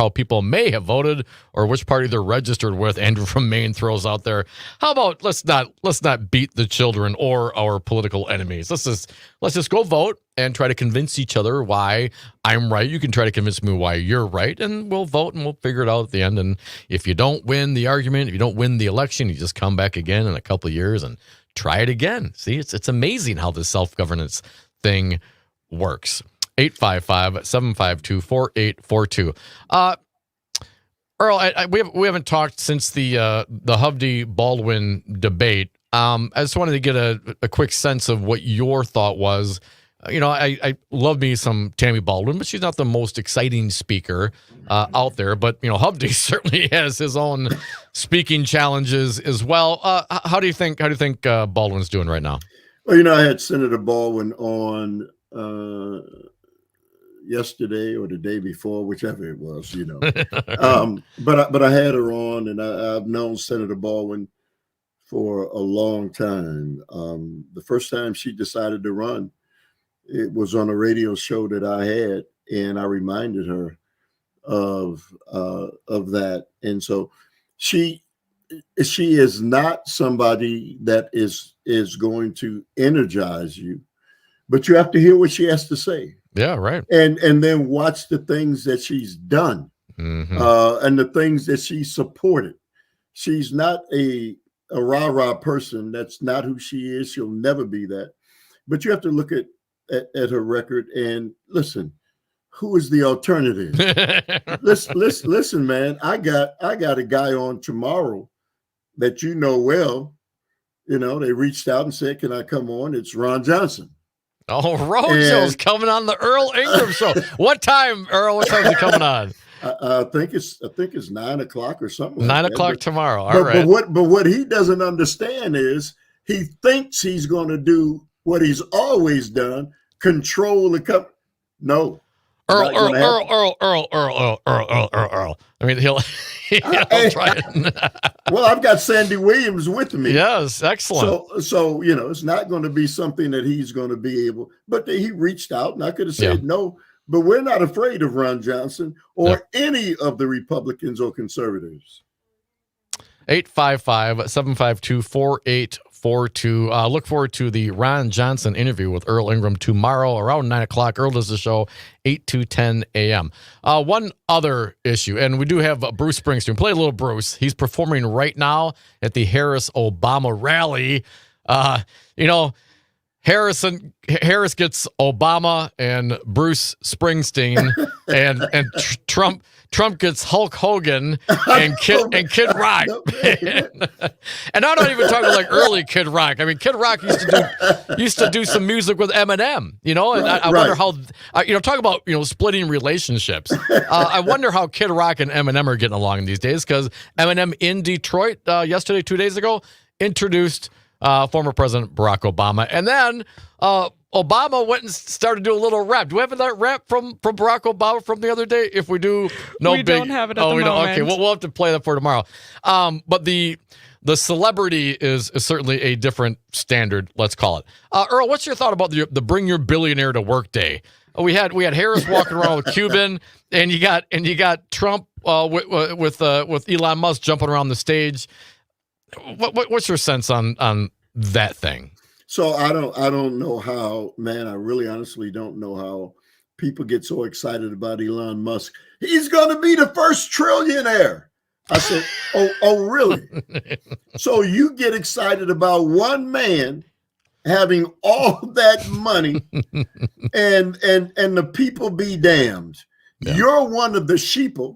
Speaker 3: people may have voted or which party they're registered with. Andrew from Maine throws out there. How about let's not beat the children or our political enemies. Let's just go vote and try to convince each other why I'm right. You can try to convince me why you're right, and we'll vote and we'll figure it out at the end. And if you don't win the argument, if you don't win the election, you just come back again in a couple of years and try it again. See, it's amazing how this self-governance thing works. 855-752-4842. Earl, we haven't talked since the Hovde Baldwin debate. I just wanted to get a quick sense of what your thought was. I love me some Tammy Baldwin, but she's not the most exciting speaker out there. But Hovde certainly has his own speaking challenges as well. How do you think Baldwin's doing right now?
Speaker 4: Well, I had Senator Baldwin on yesterday or the day before, whichever it was, but I had her on, and I've known Senator Baldwin for a long time. The first time she decided to run, it was on a radio show that I had, and I reminded her of that. And so she is not somebody that is going to energize you, but you have to hear what she has to say.
Speaker 3: Yeah, right.
Speaker 4: And then watch the things that she's done, and the things that she supported. She's not a rah-rah person. That's not who she is. She'll never be that. But you have to look at her record and listen. Who is the alternative? listen, man. I got a guy on tomorrow that well. They reached out and said, "Can I come on?" It's Ron Johnson.
Speaker 3: Oh, Rojo's coming on the Earl Ingram show. What time, Earl? What time is he coming on?
Speaker 4: I think it's 9:00 or something.
Speaker 3: 9:00 tomorrow. All right.
Speaker 4: But what he doesn't understand is he thinks he's going to do what he's always done: control the company. No.
Speaker 3: Earl. I mean, he'll try it.
Speaker 4: Well, I've got Sandy Williams with me.
Speaker 3: Yes, excellent.
Speaker 4: So it's not going to be something that he's going to be able. But he reached out, and I could have said no. But we're not afraid of Ron Johnson or any of the Republicans or conservatives.
Speaker 3: 855-752-4842. Look forward to the Ron Johnson interview with Earl Ingram tomorrow around 9:00. Earl does the show 8 to 10 a.m. One other issue, and we do have Bruce Springsteen. Play a little Bruce. He's performing right now at the Harris-Obama rally. Harris gets Obama and Bruce Springsteen, and Trump gets Hulk Hogan and Kid Rock. And I'm not even talking like early Kid Rock. I mean, Kid Rock used to do some music with Eminem, and I wonder how, talk about, splitting relationships. I wonder how Kid Rock and Eminem are getting along these days, because Eminem in Detroit 2 days ago, introduced former President Barack Obama. And then Obama went and started to do a little rap. Do we have that rap from Barack Obama from the other day? If we do,
Speaker 7: we don't have it at the moment.
Speaker 3: Okay, we'll have to play that for tomorrow. But the celebrity is certainly a different standard, let's call it. Earl, what's your thought about the Bring Your Billionaire to Work Day? We had Harris walking around with Cuban, and you got Trump with Elon Musk jumping around the stage. What's your sense on that thing?
Speaker 4: So I don't know how, man. I really honestly don't know how people get so excited about Elon Musk. He's going to be the first trillionaire. I said, oh, really? So you get excited about one man having all that money, and the people be damned. Yeah. You're one of the sheeple.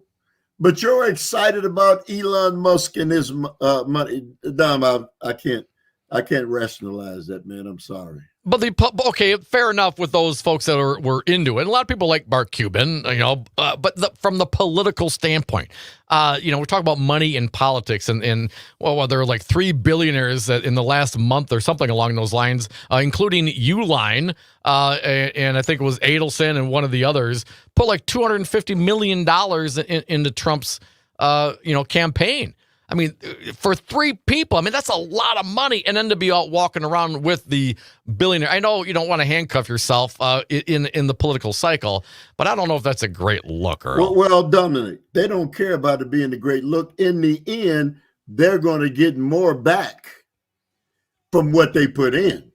Speaker 4: But you're excited about Elon Musk and his money. Dom, I can't rationalize that, man. I'm sorry.
Speaker 3: But okay, fair enough with those folks that were into it. And a lot of people like Mark Cuban, but from the political standpoint, we're talking about money in politics, and there are like 3 billionaires that in the last month or something along those lines, including Uline, and I think it was Adelson and one of the others, put like $250 million into Trump's campaign. I mean, for 3 people, I mean, that's a lot of money. And then to be out walking around with the billionaire. I know you don't want to handcuff yourself in the political cycle, but I don't know if that's a great look. Earl.
Speaker 4: Well, Dominic, they don't care about it being a great look. In the end, they're going to get more back from what they put in.